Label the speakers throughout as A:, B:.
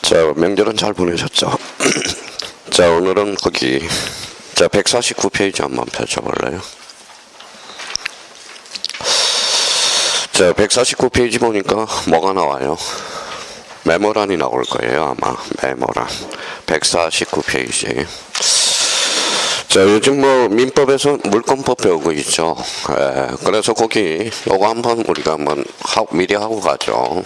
A: 자, 명절은 잘 보내셨죠? 자, 오늘은 거기 149페이지 한번 펼쳐볼래요? 자, 149페이지 보니까 뭐가 나와요? 메모란이 나올 거예요, 아마. 메모란. 149페이지. 자, 요즘 민법에서 물권법 배우고 있죠. 그래서 거기 요거 한번 우리가 한번 미리 하고 가죠.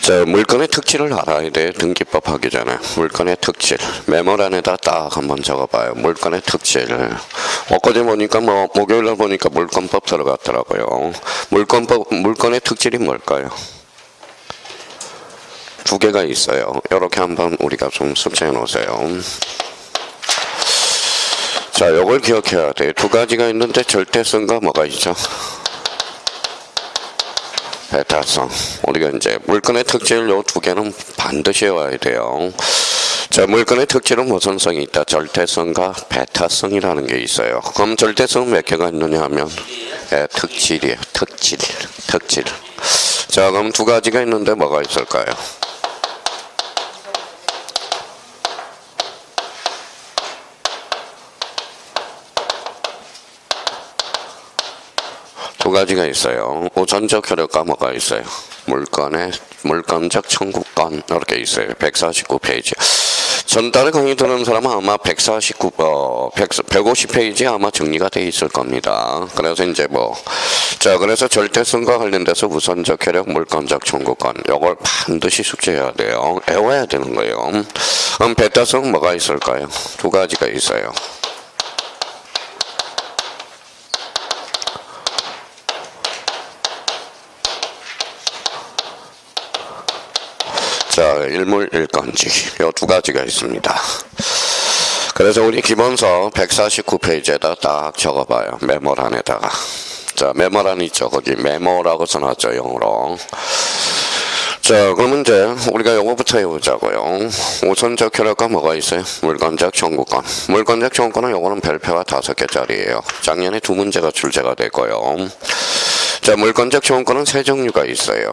A: 자, 물건의 특질을 알아야 돼. 등기법 하기 전에. 물건의 특질. 메모란에다 딱 한번 적어봐요. 물건의 특질. 엊그제 보니까 목요일날 보니까 물건법 들어갔더라고요. 물건의 특질이 뭘까요? 두 개가 있어요. 이렇게 한번 우리가 좀 숙지해 놓으세요. 자, 요걸 기억해야 돼. 두 가지가 있는데 절대성과 뭐가 있죠? 배타성. 우리가 이제 물건의 특질 요 두 개는 반드시 외워야 돼요. 자, 물건의 특질은 무슨 성이 있다? 절대성과 배타성이라는 게 있어요. 그럼 절대성은 몇 개가 있느냐 하면 특질이에요. 특질. 자, 그럼 두 가지가 있는데 뭐가 있을까요? 두 가지가 있어요. 우선적 효력과 뭐가 있어요? 물건적 청구권 이렇게 있어요. 149페이지. 전달에 강의 듣는 사람은 아마 150페이지 아마 정리가 돼 있을 겁니다. 그래서 이제 자, 그래서 절대성과 관련돼서 우선적 효력, 물건적 청구권 요걸 반드시 숙지해야 돼요. 외워야 되는 거예요. 그럼 배타성은 뭐가 있을까요? 두 가지가 있어요. 자, 일물일건지 요 두 가지가 있습니다. 그래서 우리 기본서 149페이지에다 딱 적어봐요. 메모란에다가. 자, 메모란 있죠. 거기 메모라고 써놨죠, 영어로. 자, 그러면 이제 우리가 요거부터 해보자고요. 우선적 효력과 뭐가 있어요? 물건적 청구권. 물건적 청구권은 요거는 별표가 5개짜리예요. 작년에 2문제가 출제가 됐고요. 자, 물건적 청구권은 세 종류가 있어요.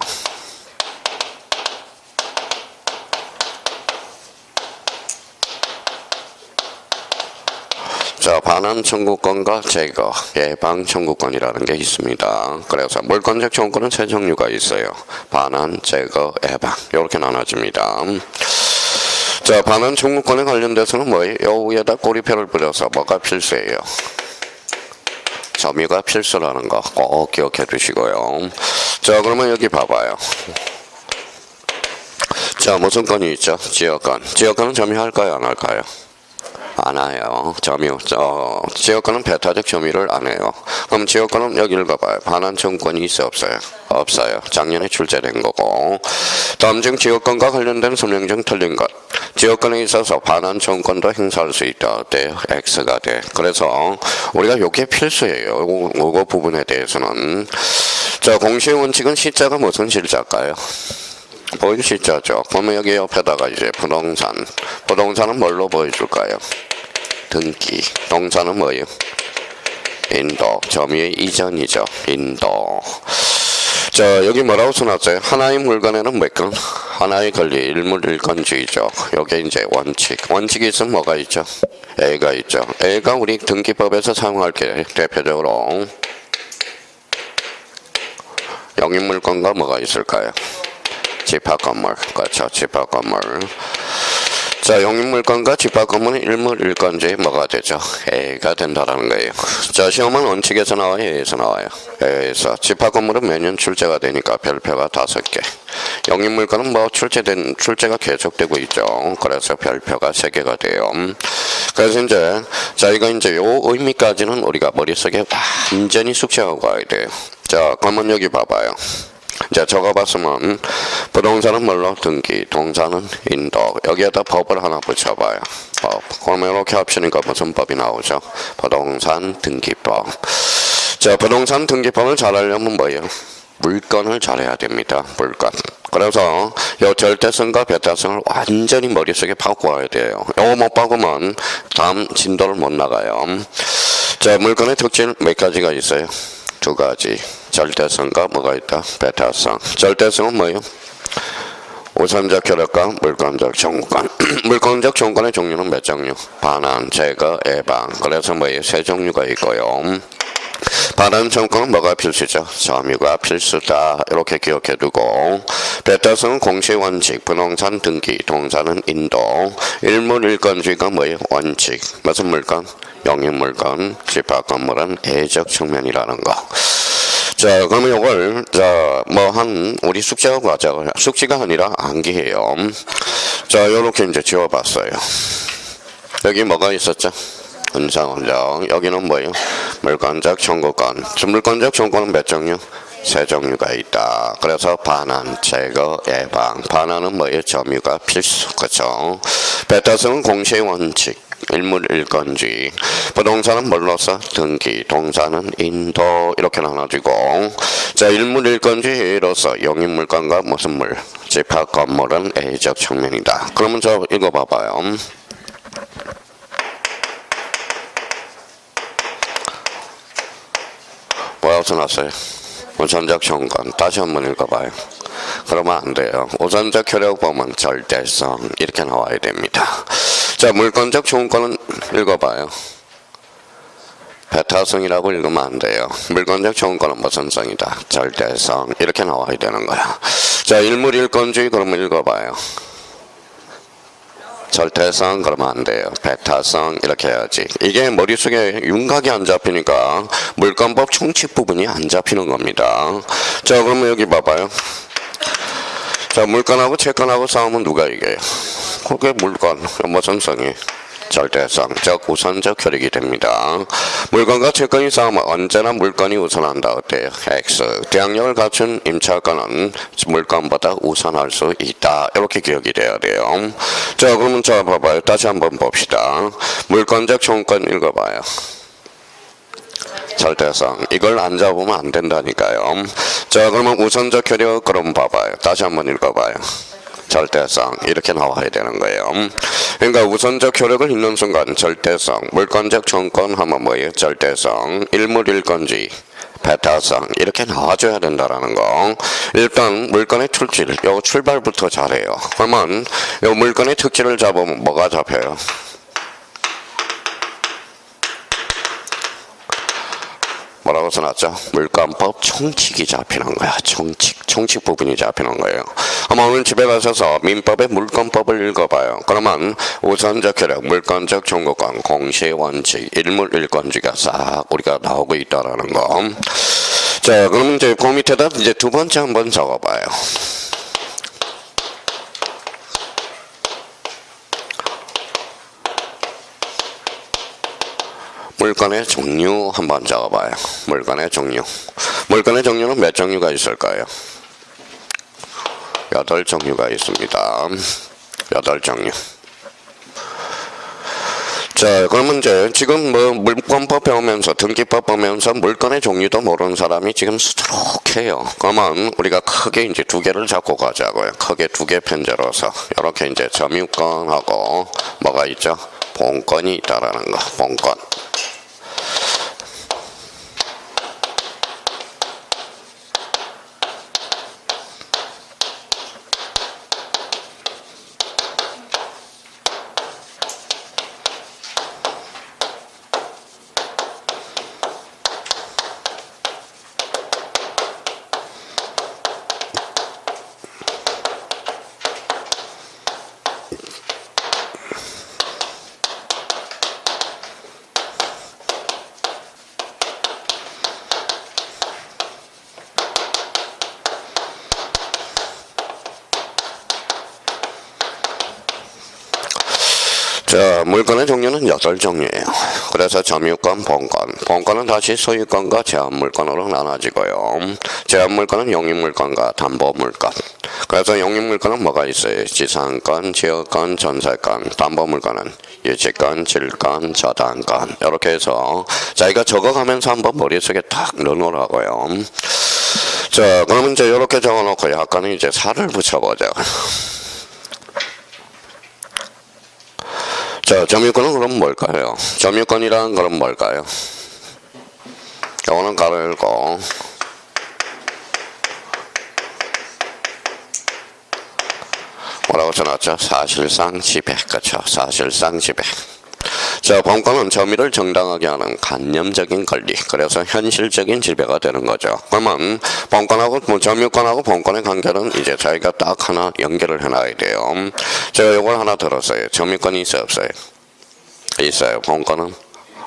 A: 자, 반환 청구권과 제거, 예방 청구권이라는 게 있습니다. 그래서 물건적 청구권은 세 종류가 있어요. 반환, 제거, 예방 이렇게 나눠집니다. 자, 반환 청구권에 관련돼서는 뭐예요? 요 위에다 꼬리표를 뿌려서 뭐가 필수예요? 점유가 필수라는 거 꼭 기억해 두시고요. 자, 그러면 여기 봐봐요. 자, 무슨 건이 있죠? 지역권. 지역권은 점유할까요? 안 할까요? 안 해요. 점유. 지역권은 배타적 점유를 안 해요. 그럼 지역권은 여기 읽어봐요. 반환 청구권이 있어 없어요? 없어요. 작년에 출제된 거고. 다음 중 지역권과 관련된 설명 중 틀린 것. 지역권에 있어서 반환 청구권도 행사할 수 있다. 어때요? X가 돼. 그래서 우리가 요게 필수예요. 요거 부분에 대해서는. 자, 공시의 원칙은 시자가 무슨 시자일까요? 보일 시자죠. 그러면 여기 옆에다가 이제 부동산은 뭘로 보여줄까요? 등기. 동사는 뭐예요? 인도. 점유의 이전이죠. 인도. 자, 여기 뭐라고 써놨어요? 하나의 물건에는 몇 건? 하나의 권리, 일물일건주의죠. 요게 이제 원칙. 원칙이 있으면 뭐가 있죠? A가 있죠. A가 우리 등기법에서 사용할 게 대표적으로 영입물건과 뭐가 있을까요? 집합건물. 그렇죠. 집합건물. 자, 영입물건과 집합건물은 일물일건주의 뭐가 되죠? A가 된다라는 거예요. 자, 시험은 원칙에서 나와요? A에서 나와요? A에서. 집합건물은 매년 출제가 되니까 별표가 5개. 영입물건은 출제가 계속되고 있죠. 그래서 별표가 3개가 돼요. 그래서 이제, 자, 이거 이제 요 의미까지는 우리가 머릿속에 완전히 숙지하고 가야 돼요. 자, 그러면 여기 봐봐요. 자, 적어봤으면 부동산은 뭘로? 등기, 동사는 인도. 여기에다 법을 하나 붙여봐요. 법. 그러면 이렇게 합치니까 무슨 법이 나오죠? 부동산 등기법. 자, 부동산 등기법을 잘하려면 뭐예요? 물건을 잘해야 됩니다. 물건. 그래서 요 절대성과 배타성을 완전히 머릿속에 바꿔야 돼요. 요거 못 바꾸면 다음 진도를 못 나가요. 자, 물건의 특질 몇 가지가 있어요? 두 가지. 절대성과 뭐가 있다? 배타성. 절대성은 뭐예요? 우선적 효력과 물건적 정관. 물건적 정관의 종류는 몇 종류? 반환, 제거, 예방. 그래서 뭐예요? 세 종류가 있고요. 반환 정권은 뭐가 필수죠? 점유가 필수다. 이렇게 기억해 두고 배타성은 공시 원칙, 부동산 등기, 동사는 인도, 일물일건주의가 뭐예요? 원칙. 무슨 물건? 영입물건, 집합 건물은 애적 측면이라는 거. 자, 그러면 이걸 우리 숙제가 과자 숙제가 아니라 암기해요. 자, 요렇게 이제 지워봤어요. 여기 뭐가 있었죠? 은사원적. 여기는 뭐예요? 물건적 청구권. 물건적 청구권은 몇 종류? 세 종류가 있다. 그래서 반환, 제거, 예방. 반환은 뭐예요? 점유가 필수. 그렇죠? 배타성은 공시의 원칙. 일물일건주의. 부동산은 뭘로서? 등기. 동사는 인도. 이렇게 나눠지고. 자, 일물일건주의로서 영입물건과 무슨 물? 집합 건물은 A적 측면이다. 그러면 저 읽어봐봐요. 뭐라고 써놨어요? 우선적 정권. 다시 한번 읽어봐요. 그러면 안 돼요. 우선적 효력 보면 절대성. 이렇게 나와야 됩니다. 자, 물건적 정권은 읽어봐요. 배타성이라고 읽으면 안 돼요. 물건적 정권은 무슨 성이다? 절대성. 이렇게 나와야 되는 거야. 자, 일물일건주의 그러면 읽어봐요. 절대성 그러면 안 돼요. 배타성 이렇게 해야지. 이게 머릿속에 윤곽이 안 잡히니까 물건법 총칙 부분이 안 잡히는 겁니다. 자, 그러면 여기 봐봐요. 자, 물건하고 채권하고 싸우면 누가 이겨요? 그게 물건 무슨 성이? 절대성, 즉 우선적 효력이 됩니다. 물건과 채권이 싸우면 언제나 물건이 우선한다. 어때요? X. 대항력을 갖춘 임차권은 물건보다 우선할 수 있다. 이렇게 기억이 돼야 돼요. 자, 그러면 자 봐봐요. 다시 한번 봅시다. 물건적 청구권 읽어봐요. 절대성. 이걸 안 잡으면 안 된다니까요. 자, 그러면 우선적 효력 그럼 봐봐요. 다시 한번 읽어봐요. 절대성 이렇게 나와야 되는 거예요. 그러니까 우선적 효력을 읽는 순간 절대성, 물건적 정권 하면 뭐예요? 절대성, 일물일건주의, 배타성 이렇게 나와줘야 된다라는 거. 일단 물건의 특질, 요 출발부터 잘해요. 그러면 요 물건의 특질을 잡으면 뭐가 잡혀요? 뭐라고 써놨죠? 물건법 총칙이 잡히는 거야. 총칙 부분이 잡히는 거예요. 아마 오늘 집에 가셔서 민법의 물건법을 읽어봐요. 그러면 우선적 효력, 물건적 청구권, 공시 원칙, 일물일건주의가 싹 우리가 나오고 있다라는 거. 자, 그럼 이제 그 밑에다 이제 두 번째 한번 적어봐요. 물건의 종류 한번 적어봐요. 물건의 종류. 물건의 종류는 몇 종류가 있을까요? 8종류가 있습니다. 8종류. 자, 그러면 이제 지금 뭐 물건법 배우면서 등기법 배우면서 물건의 종류도 모르는 사람이 지금 수두룩해요. 그러면 우리가 크게 이제 두 개를 잡고 가자고요. 크게 두 개 편제로서 이렇게 이제 점유권하고 뭐가 있죠? 본권이 있다라는 거. 본권. 자, 물건의 종류는 8종류예요. 그래서 점유권, 본권. 본권은 다시 소유권과 제한물권으로 나눠지고요. 제한물권은 영입물권과 담보물권. 그래서 영입물권은 뭐가 있어요? 지상권, 지역권, 전세권. 담보물권은 유치권, 질권, 저당권. 이렇게 해서 자기가 적어가면서 한번 머릿속에 딱 넣어놓으라고요. 자, 그러면 이제 이렇게 적어놓고 약간은 이제 살을 붙여보자. 자, 점유권은 그럼 뭘까요? 점유권이란 그럼 뭘까요? 요거는 가로 열고 뭐라고 써놨죠? 사실상 지배. 그렇죠? 사실상 지배. 자, 본권은 점유를 정당하게 하는 관념적인 권리. 그래서 현실적인 지배가 되는 거죠. 그러면 본권하고 점유권하고 본권의 관계는 이제 자기가 딱 하나 연결을 해놔야 돼요. 제가 이걸 하나 들었어요. 점유권이 있어요, 없어요? 있어요. 본권은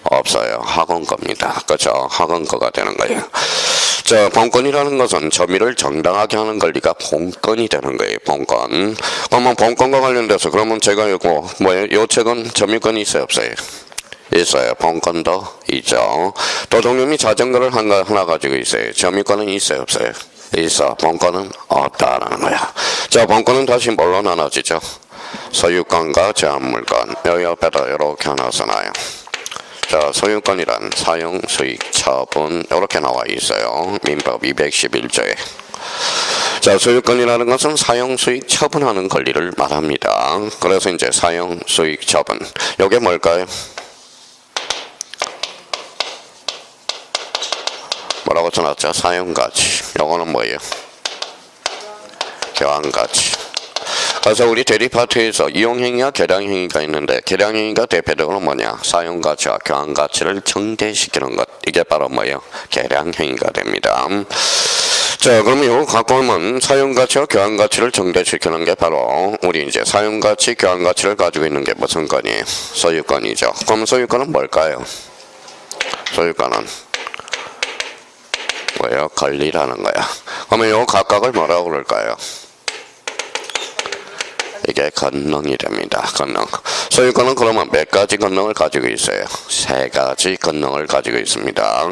A: 없어요. 학원 겁니다. 그렇죠? 학원 거가 되는 거예요. 자, 본권이라는 것은 점유를 정당하게 하는 권리가 본권이 되는 거예요. 본권. 그러면 본권과 관련돼서 그러면 제가 이거 뭐예요? 요 책은 점유권이 있어요, 없어요? 있어요. 본권도 있죠. 도둑놈이 자전거를 하나 가지고 있어요. 점유권은 있어요, 없어요? 있어. 본권은 없다라는 거야. 자, 본권은 다시 뭘로 나눠지죠? 소유권과 제한물권. 여기 옆에다 이렇게 하나 써놔요. 자, 소유권이란 사용, 수익, 처분 이렇게 나와 있어요. 민법 211조에. 자, 소유권이라는 것은 사용, 수익, 처분하는 권리를 말합니다. 그래서 이제 사용, 수익, 처분. 이게 뭘까요? 뭐라고 써놨죠? 사용가치. 요거는 뭐예요? 교환가치. 그래서 우리 대리파트에서 이용행위와 계량행위가 있는데 계량행위가 대표적으로 뭐냐? 사용가치와 교환가치를 정대시키는 것. 이게 바로 뭐예요? 계량행위가 됩니다. 자, 그러면 이거 갖고 오면 사용가치와 교환가치를 정대시키는 게 바로 우리 이제 사용가치, 교환가치를 가지고 있는 게 무슨 건이에요? 소유권이죠. 그럼 소유권은 뭘까요? 소유권은 뭐예요? 권리라는 거야. 그러면 이거 각각을 뭐라고 그럴까요? 이게 권능이 됩니다. 권능. 소유권은 그러면 몇 가지 권능을 가지고 있어요? 세 가지 권능을 가지고 있습니다.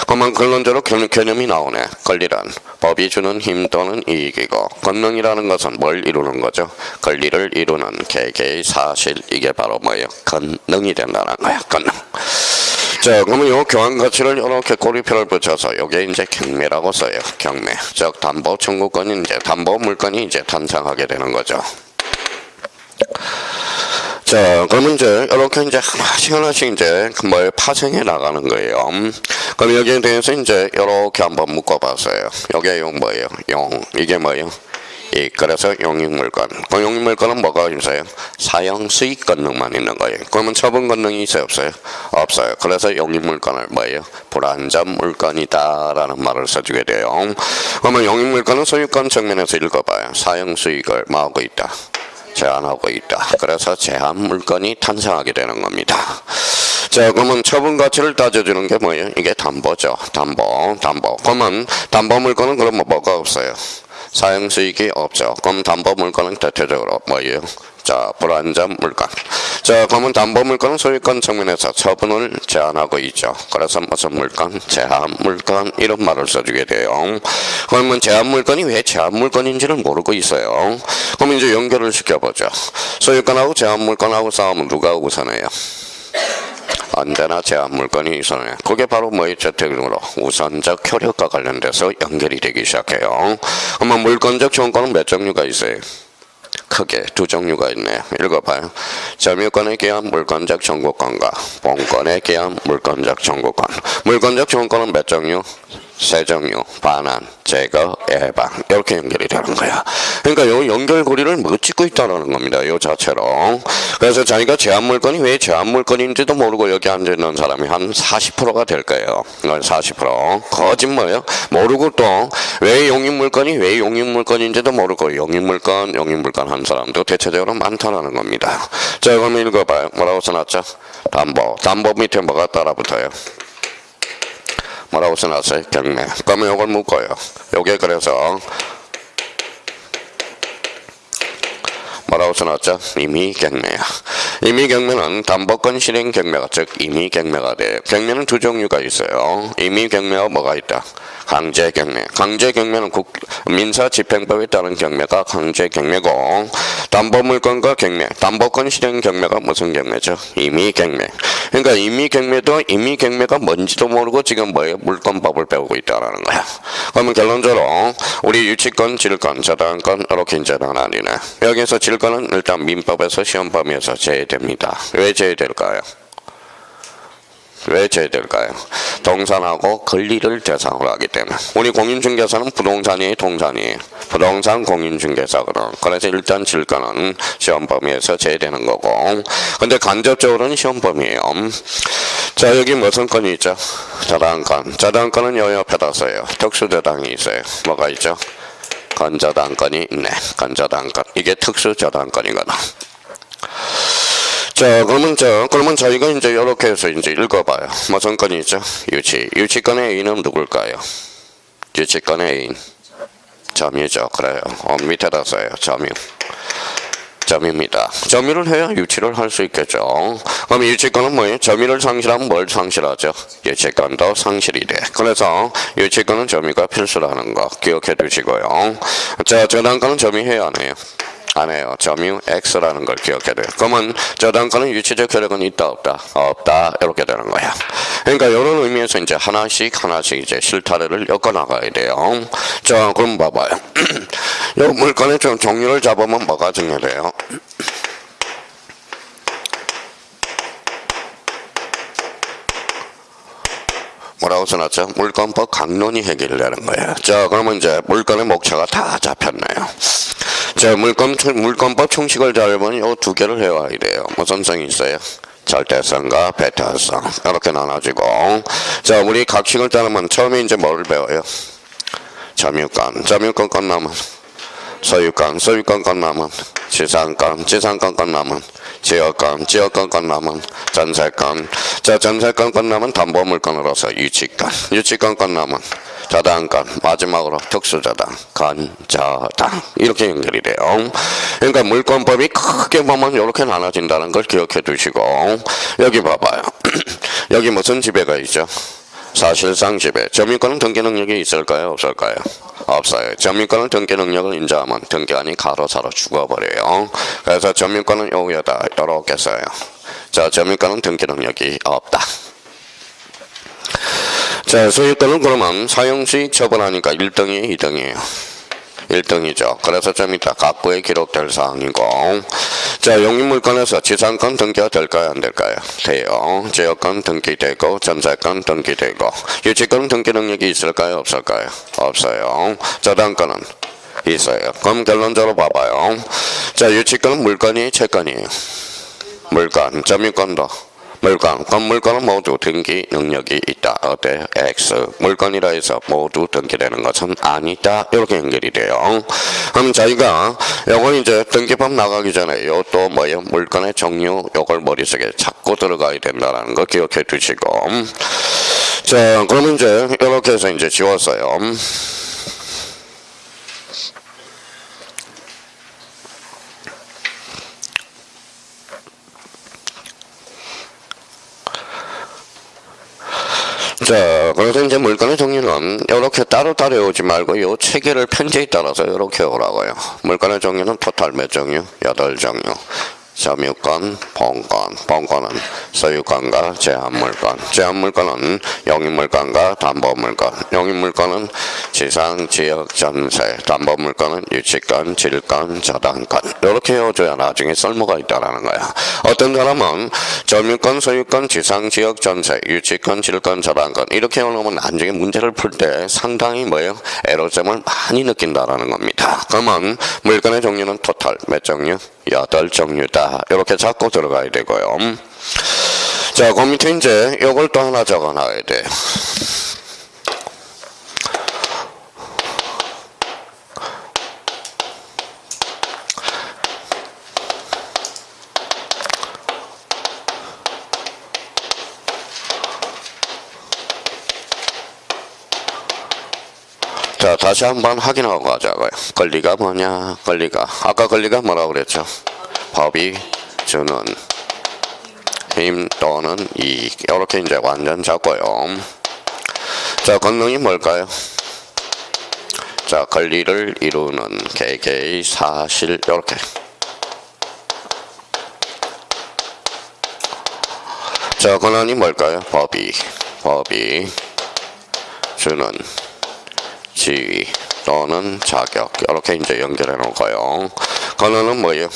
A: 그러면 근론적으로 개념이 나오네. 권리란 법이 주는 힘 또는 이익이고 권능이라는 것은 뭘 이루는 거죠? 권리를 이루는 개개의 사실. 이게 바로 뭐예요? 권능이 된다는 거야. 권능. 자, 그러면 요 교환가치를 이렇게 꼬리표를 붙여서 요게 이제 경매라고 써요. 경매. 즉 담보 청구권이 이제 담보 물건이 이제 탄생하게 되는 거죠. 자, 그러면 이제 이렇게 이제 하나씩 이제 뭘 파생해 나가는 거예요. 그럼 여기에 대해서 이제 이렇게 한번 묶어봤어요. 요게 용 뭐예요? 용. 이게 뭐예요? 그래서 용익물권. 그 용익물권은 뭐가 있어요? 사용 수익 권능만 있는 거예요. 그러면 처분 권능이 있어요, 없어요? 없어요. 그래서 용익물권을 뭐예요? 불완전 물권이다라는 말을 써주게 돼요. 그러면 용익물권은 소유권 측면에서 읽어봐요. 사용 수익을 뭐하고 있다? 제한하고 있다. 그래서 제한 물건이 탄생하게 되는 겁니다. 자, 그러면 처분 가치를 따져주는 게 뭐예요? 이게 담보죠. 담보. 그러면 담보 물건은 그럼 뭐가 없어요? 사용 수익이 없죠. 그럼 담보 물건은 대체적으로 뭐예요? 자, 불완전 물건. 자, 그러면 담보 물건은 소유권 측면에서 처분을 제한하고 있죠. 그래서 무슨 물건? 제한 물건. 이런 말을 써주게 돼요. 그러면 제한 물건이 왜 제한 물건인지를 모르고 있어요. 그럼 이제 연결을 시켜보죠. 소유권하고 제한 물건하고 싸우면 누가 우선해요? 언제나 제한 물건이 우선해요. 그게 바로 뭐의 재택으로 우선적 효력과 관련돼서 연결이 되기 시작해요. 그러면 물건적 청구권은 몇 종류가 있어요? 크게 두 종류가 있네요. 읽어봐요. 점유권에 기한 물건적 청구권과 본권에 기한 물건적 청구권. 물건적 청구권은 몇 종류? 세 종류. 반환, 제거, 예방. 이렇게 연결이 되는 거야. 그러니까 요 연결고리를 못 찍고 있다는 겁니다. 요 자체로. 그래서 자기가 제한물건이 왜 제한물건인지도 모르고 여기 앉아있는 사람이 한 40%가 될 거예요. 40%. 거짓말이에요. 모르고 또 왜 용익물건이 왜 용익물건인지도 모르고 용익물건 한 사람도 대체적으로 많다는 겁니다. 자, 그럼 읽어봐요. 뭐라고 써놨죠? 담보. 담보 밑에 뭐가 따라붙어요? 뭐라고 써놨어요? 경매. 그러면 이걸 묶어요. 요게 그래서 뭐라고 써놨죠? 임의경매야. 임의경매는 담보권 실행 경매가 즉 임의경매가 돼요. 경매는 두 종류가 있어요. 임의경매와 뭐가 있다? 강제경매. 강제경매는 민사집행법에 따른 경매가 강제경매고 담보물건과 경매, 담보권 실행 경매가 무슨 경매죠? 임의경매. 그러니까 임의경매도 임의경매가 뭔지도 모르고 지금 뭐예요? 물권법을 배우고 있다라는 거야. 그러면 결론적으로 우리 유치권, 질권, 저당권 이렇게 이제 나뉘네. 여기서 질권은 일단 민법에서 시험 범위에서 제외됩니다. 왜 제외될까요? 왜 제외될까요? 동산하고 권리를 대상으로 하기 때문에. 우리 공인중개사는 부동산이에요, 동산이에요? 부동산 공인중개사거든. 그래서 일단 질권은 시험 범위에서 제외되는 거고. 근데 간접적으로는 시험 범위예요. 자, 여기 무슨 건이 있죠? 저당권. 저당권은 요 옆에다 써요. 특수저당이 있어요. 뭐가 있죠? 건저당권이 있네. 건저당권. 이게 특수저당권이거든. 자, 그러면 저희가 이제 이렇게 해서 이제 읽어봐요. 무슨 건이 있죠? 유치권의 A는 누굴까요? 유치권의 A. 점유죠. 그래요. 밑에다 써요. 점유입니다. 점유를 해야 유치를 할 수 있겠죠. 그럼 유치권은 뭐예요? 점유를 상실하면 뭘 상실하죠? 유치권도 상실이 돼. 그래서 유치권은 점유가 필수라는 거 기억해 두시고요. 자, 저당권은 점유해야 안 해요? 안 해요. 점유 X라는 걸 기억해야 돼요. 그러면 저당권은 유치적 효력은 있다 없다? 없다. 이렇게 되는 거야. 그러니까 이런 의미에서 이제 하나씩 이제 실타래를 엮어 나가야 돼요. 자, 그럼 봐봐요. 이 물건의 좀 종류를 잡으면 뭐가 정해돼요? 뭐라고 써놨죠? 물건법 강론이 해결되는 거예요. 자, 그러면 이제 물건의 목차가 다 잡혔네요. 자, 물건법 총칙을 잘 보면 이 두 개를 해와야 돼요. 무슨 성이 있어요? 절대성과 배타성. 이렇게 나눠지고. 자, 우리 각식을 따르면 처음에 이제 뭐를 배워요? 점유권 끝나면 소유권 끝나면 지상권 끝나면 지역권 끝나면 전세권. 자, 전세권 끝나면 담보물권으로서 유치권 끝나면 저당권, 마지막으로 특수저당, 건저당 이렇게 연결이 돼요. 그러니까 물권법이 크게 보면 이렇게 나눠진다는 걸 기억해 두시고 여기 봐봐요. 여기 무슨 지배가 있죠? 사실상 지배. 점유권은 등기 능력이 있을까요? 없을까요? 없어요. 점유권은 등기 능력을 인정하면 등기관이 가로사로 죽어버려요. 그래서 점유권은 여기에다 이렇게 써요. 자, 점유권은 등기 능력이 없다. 자, 소유권은 그러면 사용수익 처분하니까 1등이에요, 2등이에요? 1등이죠. 그래서 좀 이따 각부에 기록될 사항이고. 자, 용익물권에서 지상권 등기가 될까요? 안 될까요? 돼요. 지역권 등기되고 전세권 등기되고. 유치권 등기 능력이 있을까요? 없을까요? 없어요. 저당권은 있어요. 그럼 결론적으로 봐봐요. 자, 유치권은 물건이에요? 채권이에요? 물건. 점유권도 물건. 그럼 물건은 모두 등기 능력이 있다. 어때요? X. 물건이라 해서 모두 등기되는 것은 아니다. 이렇게 연결이 돼요. 그럼 저희가 요걸 이제 등기법 나가기 전에 요 또 뭐예요? 물건의 종류 요걸 머릿속에 자꾸 들어가야 된다는 거 기억해 두시고. 자, 그러면 이제 이렇게 해서 이제 지웠어요. 자, 그래서 이제 물건의 종류는 이렇게 따로 외우지 말고 요 체계를 편제에 따라서 이렇게 오라고요. 물건의 종류는 토탈 몇 종류? 8종류. 점유권, 본권은 소유권과 제한물권, 제한물권은 용익물권과 담보물권, 용익물권은 지상, 지역, 전세, 담보물권은 유치권, 질권, 저당권. 이렇게 해줘야 나중에 쓸모가 있다라는 거야. 어떤 사람은 점유권, 소유권, 지상, 지역, 전세, 유치권, 질권, 저당권 이렇게 해놓으면 나중에 문제를 풀 때 상당히 뭐예요? 애로점을 많이 느낀다라는 겁니다. 그러면 물건의 종류는 토탈 몇 종류? 8종류다. 이렇게 잡고 들어가야 되고요. 자, 그 밑에 이제 요걸 또 하나 적어 놔야 돼. 자, 다시 한번 확인하고 가자고요. 권리가 뭐냐? 아까 권리가 뭐라고 그랬죠? 법이 주는 힘 또는 이익. 이렇게 이제 완전 잡고요. 자, 권능이 뭘까요? 자, 권리를 이루는 개개의 사실. 이렇게. 자, 권한이 뭘까요? 법이 주는 지위 또는 자격. 이렇게 이제 연결해 놓고요. 권한은 뭐예요?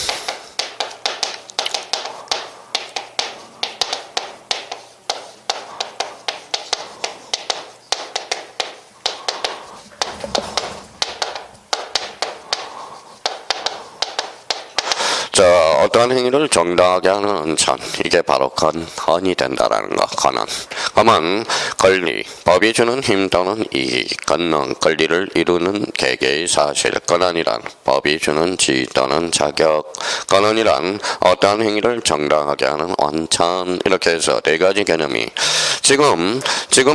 A: 어떠한 행위를 정당하게 하는 언천, 이게 바로 건헌이 된다라는 거. 건헌. 그러면 권리, 법이 주는 힘 또는 이익, 권능, 권리를 이루는 개개의 사실. 권한이란 법이 주는 지위 또는 자격. 권한이란 어떠한 행위를 정당하게 하는 원천. 이렇게 해서 네 가지 개념이 지금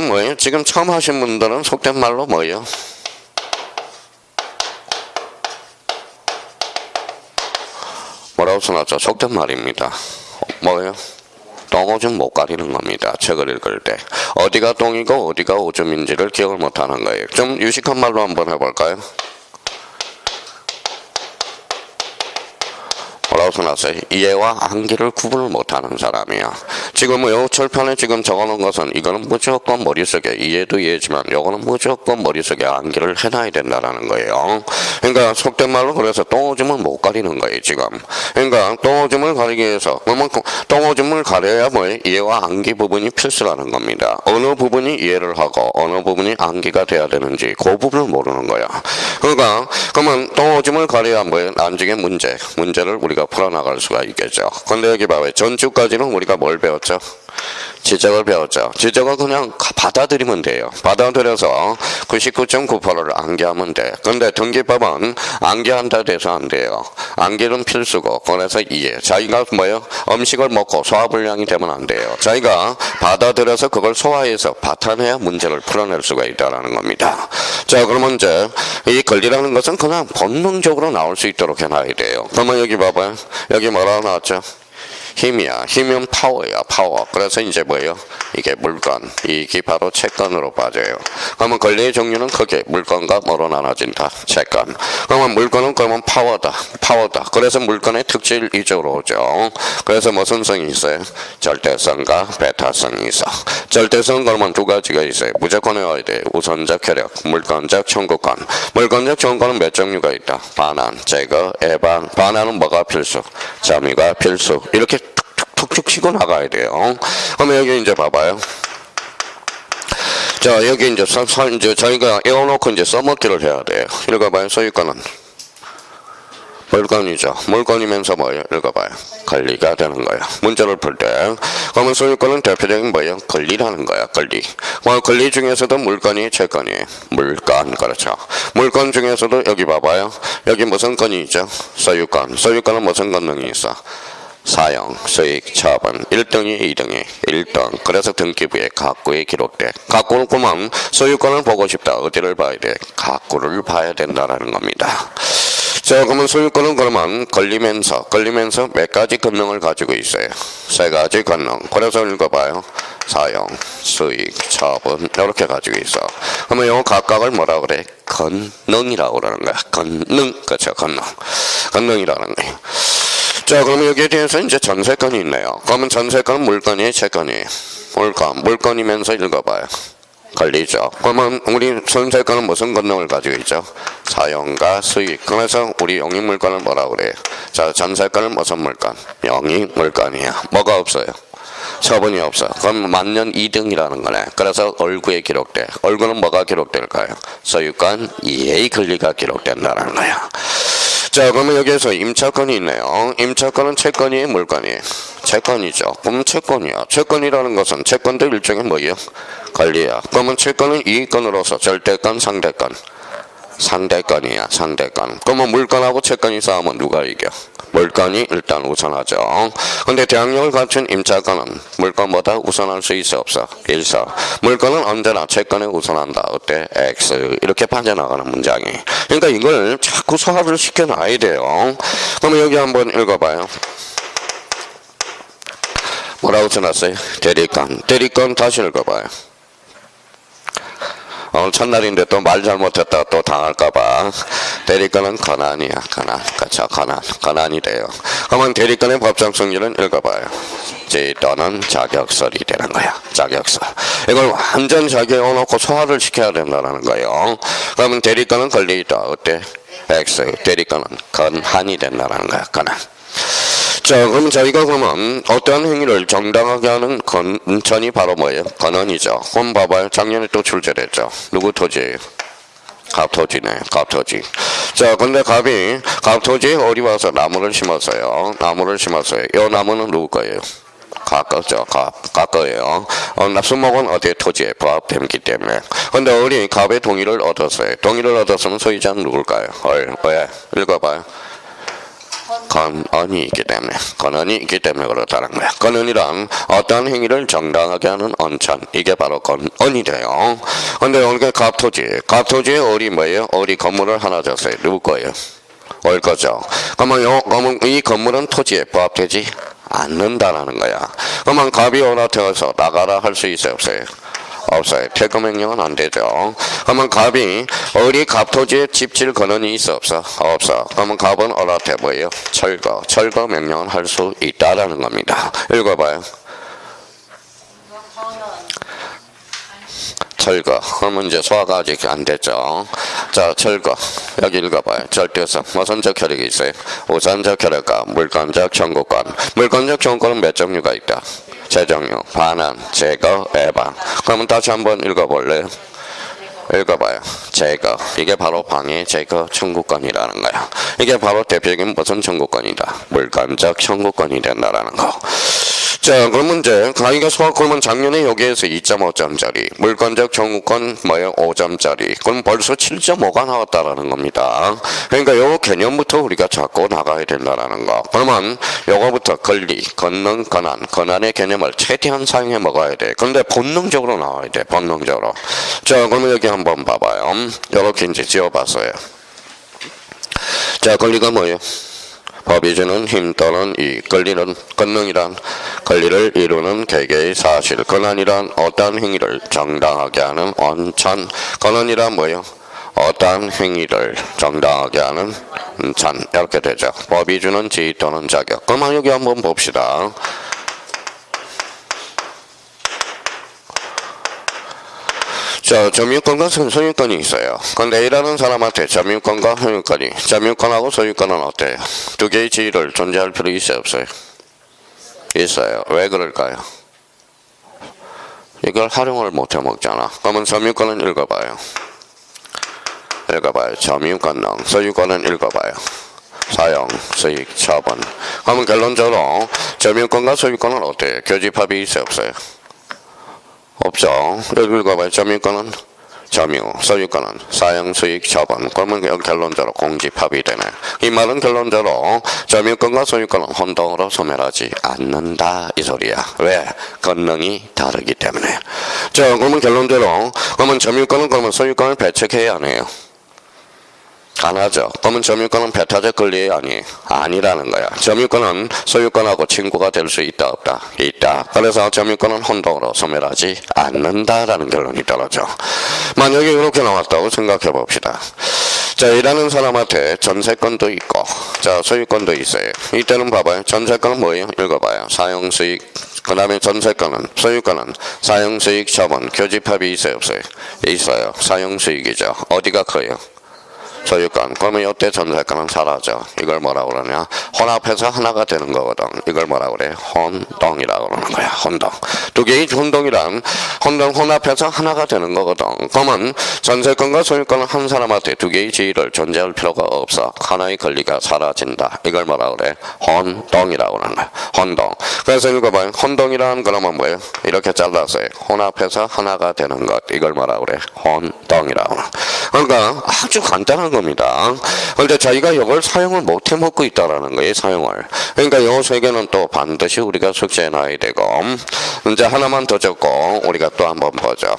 A: 뭐예요? 지금 처음 하신 분들은 속된 말로 뭐예요? 뭐라고 써놨죠? 속된 말입니다. 뭐예요? 똥오줌 못 가리는 겁니다. 책을 읽을 때. 어디가 똥이고 어디가 오줌인지를 기억을 못하는 거예요. 좀 유식한 말로 한번 해볼까요? 뭐라고 써놨어요? 이해와 암기를 구분을 못하는 사람이야. 지금 요 철판에 지금 적어놓은 것은 이거는 무조건 머릿속에 이해도 이해지만 요거는 무조건 머릿속에 암기를 해놔야 된다라는 거예요. 그러니까 속된 말로 그래서 똥오줌은 못 가리는 거예요 지금. 그러니까 똥오줌을 가리기 위해서 그러면 똥오줌을 가려야 뭐예요? 이해와 암기 부분이 필수라는 겁니다. 어느 부분이 이해를 하고 어느 부분이 암기가 돼야 되는지 그 부분을 모르는 거야. 그러니까 그러면 똥오줌을 가려야 뭐예요? 나중에 문제를 우리가 풀어나갈 수가 있겠죠. 근데 여기 봐봐요. 전주까지는 우리가 뭘 배웠죠? 지적을 배웠죠. 지적을 그냥 받아들이면 돼요. 받아들여서 99.9%를 암기하면 돼. 근데 등기법은 암기한다 돼서 안 돼요. 암기는 필수고 그래서 이해. 자기가 뭐예요? 음식을 먹고 소화불량이 되면 안 돼요. 자기가 받아들여서 그걸 소화해서 바탕해야 문제를 풀어낼 수가 있다는 겁니다. 자, 그러면 이제 이 권리라는 것은 그냥 본능적으로 나올 수 있도록 해놔야 돼요. 그러면 여기 봐봐요. 여기 뭐라고 나왔죠? 힘이야. 힘은 파워야. 파워. 그래서 이제 뭐예요? 이게 물건. 이게 바로 채권으로 빠져요. 그러면 권리의 종류는 크게 물건과 뭐로 나눠진다? 채권. 그러면 물건은 그러면 파워다. 파워다. 그래서 물건의 특질 이쪽으로 오죠. 그래서 무슨 성이 있어요? 절대성과 배타성이 있어. 절대성은 그러면 두 가지가 있어요. 무조건 외워야 돼. 우선적 효력, 물건적 청구권. 물건적 청구권은 몇 종류가 있다? 반환, 제거, 애반. 반환은 뭐가 필수? 점유가 필수. 이렇게 툭툭 치고 나가야 돼요. 그러면 여기 이제 봐봐요. 자, 여기 이제 저희가 에워놓고 이제 써먹기를 해야 돼요. 읽어봐요. 소유권은 물건이죠. 물건이면서 뭐예요? 읽어봐요. 권리가 되는 거예요. 문제를 풀 때. 그러면 소유권은 대표적인 뭐예요? 권리라는 거야. 권리. 권리 중에서도 물건이 채권이에요. 물건. 그렇죠. 물건 중에서도 여기 봐봐요. 여기 무슨 건이 있죠? 소유권. 소유권은 무슨 권능이 있어? 사용, 수익, 처분. 1등이 2등이 1등. 그래서 등기부에 가구에 기록돼. 가구는 그만 소유권을 보고 싶다. 어디를 봐야 돼? 가구를 봐야 된다라는 겁니다. 자, 그러면 소유권은 그러면 권리면서 몇 가지 권능을 가지고 있어요? 세 가지 권능. 그래서 읽어봐요. 사용, 수익, 처분 이렇게 가지고 있어. 그러면 요 각각을 뭐라 그래? 권능이라고 그러는 거야. 권능. 그렇죠. 권능이라는 거예요. 자, 그러면 여기에 대해서 이제 전세권이 있네요. 그러면 전세권은 물건이에요, 채권이에요? 물건이면서 읽어봐요. 권리죠. 그러면 우리 전세권은 무슨 권능을 가지고 있죠? 사용과 수익. 그래서 우리 영익물건을 뭐라고 그래요? 자, 전세권은 무슨 물건? 영익물건이야. 뭐가 없어요? 처분이 없어. 그럼 만년 2등이라는 거네. 그래서 얼구에 기록돼. 얼구는 뭐가 기록될까요? 소유권 이해의 권리가 기록된다는 거야. 자, 그러면 여기에서 임차권이 있네요. 임차권은 채권이에요, 물건이에요? 채권이죠. 그럼 채권이야. 채권이라는 것은 채권도 일종의 뭐예요? 권리야. 그러면 채권은 이익권으로서 절대권, 상대권. 상대권이야, 상대권. 그러면 물건하고 채권이 싸우면 누가 이겨? 물건이 일단 우선하죠. 근데 대항력을 갖춘 임차권은 물건보다 우선할 수 있어 없어? 있어. 물건은 언제나 채권에 우선한다. 어때? X. 이렇게 빠져나가는 문장이. 그러니까 이걸 자꾸 소화를 시켜놔야 돼요. 그러면 여기 한번 읽어봐요. 뭐라고 써놨어요? 대리권 다시 읽어봐요. 오늘 첫날인데 또 말 잘못했다가 또 당할까봐. 대리권은 권한이야. 권한. 그렇죠. 권한이 돼요. 그러면 대리권의 법정 승리는 읽어봐요. 지 또는 자격설이 되는 거야. 자격설. 이걸 완전 자기해놓고 소화를 시켜야 된다는 거예요. 그러면 대리권은 권리있다. 어때? X. 대리권은 권한이 된다는 거야. 권한. 자, 그럼 저희가 그러면 어떠한 행위를 정당하게 하는 권천이 바로 뭐예요? 권한이죠. 그럼 봐봐요. 작년에 또 출제됐죠. 누구 토지예요? 갑토지네. 갑토지. 자, 근데 갑 토지에 어디 와서 나무를 심었어요. 나무를 심었어요. 이 나무는 누구 거예요? 가까죠. 가 거예요. 납수목은 어디에 토지에 부합되기 때문에. 근데 우리 갑의 동의를 얻었어요. 동의를 얻었으면 소유자는 누굴까요? 왜? 읽어봐요. 건언이 있기 때문에 그렇다는 거야. 건언이란 어떤 행위를 정당하게 하는 언천, 이게 바로 건언이 돼요. 근데 오늘 갑토지에 어리 뭐예요? 어리 건물을 하나 줬어요. 누구 거예요? 올 거죠. 그러면 이 건물은 토지에 부합되지 않는다라는 거야. 그러면 갑이 오라태어서 나가라 할 수 있어요, 없어요? 없어요. 퇴거 명령은 안 되죠. 그러면 갑이 어리 갑토지에 집질 권한이 있어 없어? 없어. 그러면 갑은 어라태 뭐예요? 철거 명령은 할 수 있다라는 겁니다. 읽어봐요. 철거. 그러면 이제 소화가 아직 안 됐죠. 자, 철거. 여기 읽어봐요. 절대성. 무선적 혈액이 있어요. 우선적 혈액과 물건적 청구권. 물건적 청구권은 몇 종류가 있다? 재종류, 반환, 제거, 애방. 그러면 다시 한번 읽어볼래요? 읽어봐요. 제거. 이게 바로 방해, 제거, 청구권이라는 거야. 이게 바로 대표적인 무슨 청구권이다? 물건적 청구권이 된다라는 거. 자, 그러면 이제 강의가 그러면 작년에 여기에서 2.5점짜리 물건적 청구권 5점짜리 그럼 벌써 7.5가 나왔다라는 겁니다. 그러니까 요 개념부터 우리가 잡고 나가야 된다라는 거. 그러면 요거부터 권리, 권능, 권한의 개념을 최대한 사용해 먹어야 돼. 근데 본능적으로 나와야 돼. 본능적으로. 자, 그러면 여기 한번 봐봐요. 요렇게 이제 지어봤어요. 자, 권리가 뭐예요? 법이 주는 힘 또는 이익. 권리는 권능이란 권리를 이루는 개개의 사실. 권한이란 어떠한 행위를 정당하게 하는 원천. 권한이란 뭐예요? 어떠한 행위를 정당하게 하는 천. 이렇게 되죠. 법이 주는 지위 또는 자격. 그러면 여기 한번 봅시다. 자, 점유권과 소유권이 있어요. 근데 일하는 사람한테 점유권과 소유권이, 점유권하고 소유권은 어때요? 두 개의 지위를 존재할 필요 있어요, 없어요? 있어요. 왜 그럴까요? 이걸 활용을 못해 먹잖아. 그러면 점유권은 읽어봐요. 점유권능. 소유권은 읽어봐요. 사용, 수익, 처분. 그러면 결론적으로 점유권과 소유권은 어때요? 교집합이 있어요, 없어요? 없죠. 여기 읽어봐요. 점유권은 점유, 소유권은 사용, 수익, 처분. 그러면 결론적으로 공집합이 되네. 이 말은 결론적으로 점유권과 소유권은 혼동으로 소멸하지 않는다 이 소리야. 왜? 권능이 다르기 때문에. 자, 그러면 결론적으로 그러면 점유권은 그러면 소유권을 배척해야 안 해요? 안 하죠. 그러면 점유권은 배타적 권리 아니라는 거야. 점유권은 소유권하고 친구가 될 수 있다 없다? 있다. 그래서 점유권은 혼동으로 소멸하지 않는다라는 결론이 떨어져. 만약에 그렇게 나왔다고 생각해 봅시다. 자, 일하는 사람한테 전세권도 있고 자, 소유권도 있어요. 이때는 봐봐요. 전세권은 뭐예요? 읽어봐요. 사용, 수익. 그 다음에 전세권은, 소유권은 사용, 수익, 처분. 교집합이 있어요 없어요? 있어요. 사용, 수익이죠. 어디가 커요? 소유권. 그러면 이때 전세권은 사라져. 이걸 뭐라고 그러냐? 혼합해서 하나가 되는 거거든. 이걸 뭐라고 그래? 혼동이라고 그러는 거야. 혼동. 두 개의 혼동이란 혼합해서 하나가 되는 거거든. 그러면 전세권과 소유권은 한 사람한테 두 개의 지위를 존재할 필요가 없어. 하나의 권리가 사라진다. 이걸 뭐라고 그래? 혼동이라고 그러는 거야. 혼동. 그래서 읽어봐요. 혼동이란 그러면 뭐예요? 이렇게 잘랐어요. 혼합해서 하나가 되는 것. 이걸 뭐라고 그래? 혼동이라고 그러는 거야. 그러니까 아주 간단한 겁니다. 그런데 자기가 이걸 사용을 못해 먹고 있다라는 거예요. 사용을. 그러니까 이 세 개는 또 반드시 우리가 숙지해 놔야 되고 이제 하나만 더 적고 우리가 또 한번 보죠.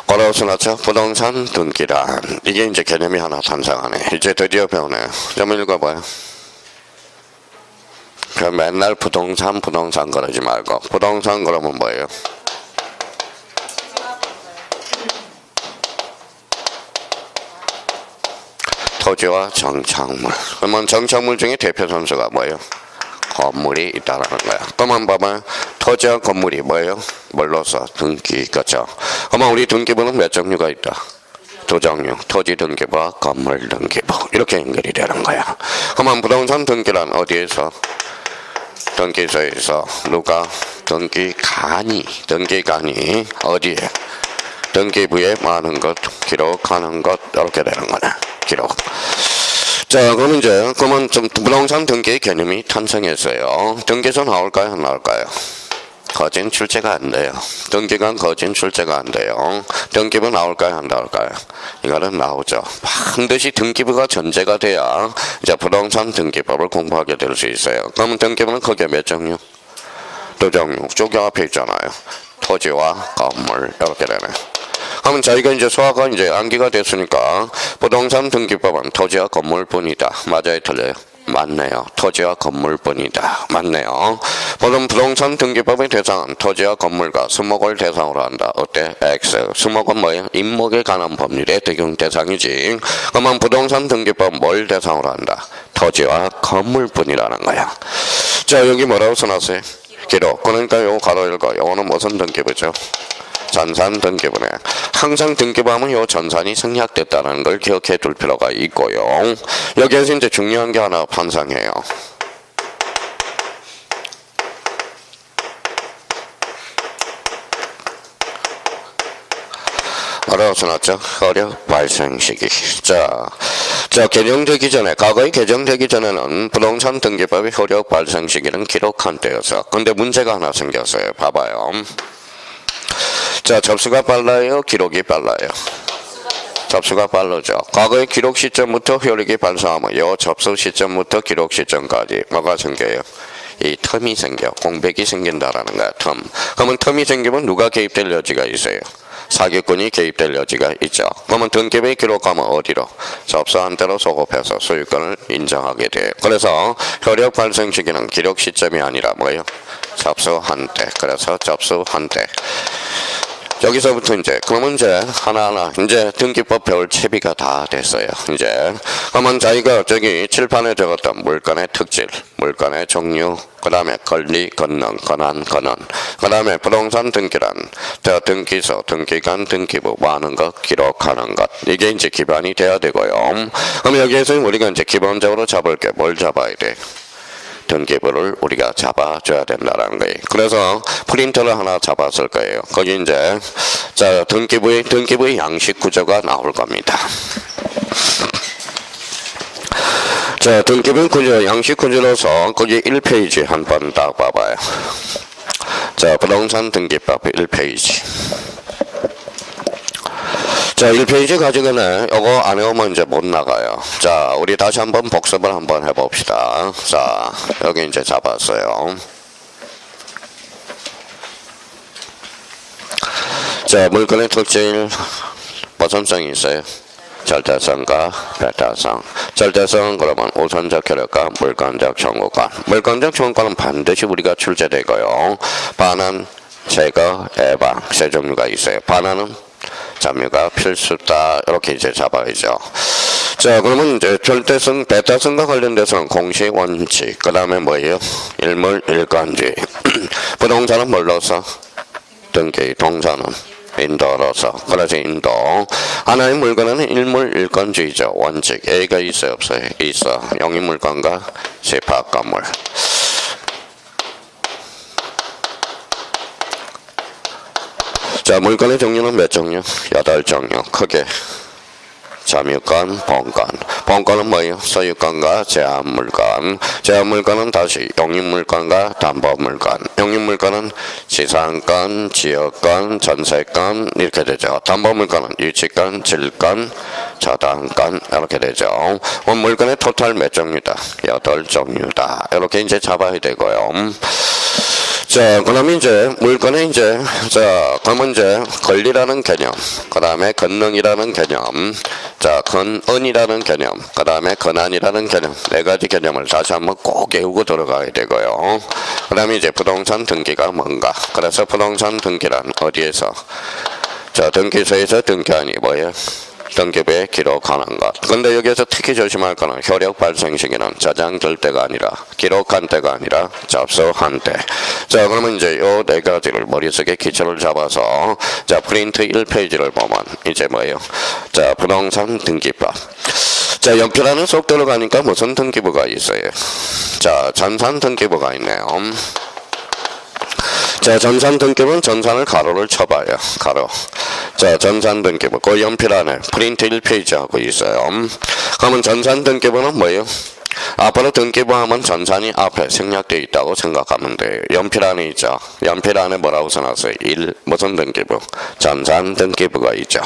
A: 걸어서나쳐 부동산 등기란 이게 이제 개념이 하나 탄생하네. 이제 드디어 배우네. 좀 읽어봐요. 맨날 부동산 그러지 말고 부동산 그러면 뭐예요? 토지와 정착물. 그러면 정착물 중에 대표 선수가 뭐예요? 건물이 있다라는 거야. 그러면 봐봐요. 토지와 건물이 뭐예요? 뭘로서? 등기. 그렇죠. 그러면 우리 등기부는 몇 종류가 있다? 두 종류. 토지 등기부와 건물 등기부. 이렇게 연결이 되는 거야. 그러면 부동산 등기란 어디에서? 등기소에서 누가 등기관이 어디에 등기부에 많은 것 기록하는 것 이렇게 되는 거네. 기록. 자, 그러면 이제 그러면 좀 부동산 등기 개념이 탄생했어요. 등기소 나올까요? 안 나올까요? 거진 출제가 안 돼요. 등기관 거진 출제가 안 돼요. 등기부 나올까요? 안 나올까요? 이거는 나오죠. 반드시 등기부가 전제가 돼야 이제 부동산 등기법을 공부하게 될 수 있어요. 그러면 등기부는 크게 몇 종류? 두 종류. 저기 앞에 있잖아요. 토지와 건물 이렇게 되네. 그러면 저희가 이제 수학은 이제 암기가 됐으니까 부동산 등기법은 토지와 건물뿐이다. 맞아요, 틀려요? 맞네요. 토지와 건물뿐이다. 맞네요. 부동산 등기법의 대상은 토지와 건물과 수목을 대상으로 한다. 어때? X. 수목은 뭐예요? 임목에 관한 법률의 적용 대상이지. 그러면 부동산 등기법 뭘 대상으로 한다? 토지와 건물뿐이라는 거야. 자, 여기 뭐라고 써놨어요? 기록. 그러니까 요거 가로 읽어. 요거는 무슨 등기부죠? 전산 등기부네. 항상 등기부하면 요 전산이 생략됐다는 걸 기억해 둘 필요가 있고요. 여기에서 이제 중요한 게 하나 판상해요. 어려워서 났죠? 효력 발생 시기. 자, 개정되기 전에, 과거에 개정되기 전에는 부동산 등기법의 효력 발생 시기는 기록한 때였어. 근데 문제가 하나 생겼어요. 봐봐요. 자, 접수가 빨라요? 기록이 빨라요? 접수가 빠르죠. 과거의 기록 시점부터 효력이 발생하면 요 접수 시점부터 기록 시점까지 뭐가 생겨요? 이 텀이 생겨. 공백이 생긴다라는 거야. 텀. 그러면 텀이 생기면 누가 개입될 여지가 있어요? 사기꾼이 개입될 여지가 있죠. 그러면 등기부에 기록하면 어디로? 접수한 대로 소급해서 소유권을 인정하게 돼요. 그래서 효력 발생 시기는 기록 시점이 아니라 뭐예요? 접수한 때. 그래서 접수한 때. 여기서부터 이제 그러면 이제 하나하나 이제 등기법 배울 채비가 다 됐어요. 이제 그러면 저희가 저기 칠판에 적었던 물건의 특질, 물건의 종류, 그 다음에 권리, 권능, 권한, 권한, 그 다음에 부동산 등기란 등기소, 등기관, 등기부 많은 것 기록하는 것 이게 이제 기반이 돼야 되고요. 그럼 여기에서 우리가 이제 기본적으로 잡을 게 뭘 잡아야 돼? 등기부를 우리가 잡아줘야 된다는 거예요. 그래서 프린터를 하나 잡았을 거예요. 거기 이제 자 등기부의 양식 구조가 나올 겁니다. 자, 등기부 구조 양식 구조로서 거기 1페이지 한번 딱 봐봐요. 자, 부동산 등기법 1페이지. 자, 1페이지 가지고는 요거 안 해오면 이제 못 나가요. 자, 우리 다시 한번 복습을 한번 해봅시다. 자, 여기 이제 잡았어요. 자, 물건의 특질, 보선성이 있어요. 절대성과 배타성. 절대성은 그러면 우선적 효력과 물건적 청구권. 물건적 청구권은 반드시 우리가 출제되고요. 반환, 제거, 예방 세 종류가 있어요. 반환은 점유가 필수다. 이렇게 이제 잡아야죠. 자, 그러면 이제 절대성, 배타성과 관련돼서는 공시 원칙. 그 다음에 뭐예요? 일물 일관주의. 부동산은 뭘로서? 등기. 동산은 인도로서. 그래서 인도. 하나의 물건은 일물 일관주의죠. 원칙. A가 있어요? 없어요? 있어. 영입물건과 집합건물. 자, 물건의 종류는 몇 종류? 8종류. 크게. 점유권, 본권. 본권은 뭐예요? 소유권과 제한물권. 제한물권은 다시 용익물권과 담보물권. 용익물권은 지상권, 지역권, 전세권 이렇게 되죠. 담보물권은 유치권, 질권, 저당권 이렇게 되죠. 물건의 토탈 몇 종류다? 8종류다. 이렇게 이제 잡아야 되고요. 자, 그러면 이제 물건에 이제 그러면 이제 권리라는 개념, 그 다음에 권능이라는 개념, 자, 권은이라는 개념, 그 다음에 권한이라는 개념, 네 가지 개념을 다시 한번 꼭 외우고 들어가야 되고요. 그 다음에 이제 부동산 등기가 뭔가? 그래서 부동산 등기란 어디에서? 자, 등기소에서 등기하니 뭐예요? 등기부에 기록하는 것. 근데 여기에서 특히 조심할 거는 효력 발생 시기는 저장될 때가 아니라 기록한 때가 아니라 접수한 때. 자, 그러면 이제 요 네 가지를 머릿속에 기초를 잡아서 자, 프린트 1페이지를 보면 이제 뭐예요? 자, 부동산 등기법. 자, 연필안에 쏙 들어가니까 무슨 등기부가 있어요? 자, 전산 등기부가 있네요. 자, 전산 등기부는 전산을 가로를 쳐봐요. 가로. 자, 전산 등기부. 그 연필 안에 프린트 1페이지 하고 있어요. 그러면 전산 등기부는 뭐예요? 앞으로 등기부하면 전산이 앞에 생략되어 있다고 생각하면 돼요. 연필 안에 있죠. 연필 안에 뭐라고 써놨어요? 1. 무슨 등기부? 전산 등기부가 있죠.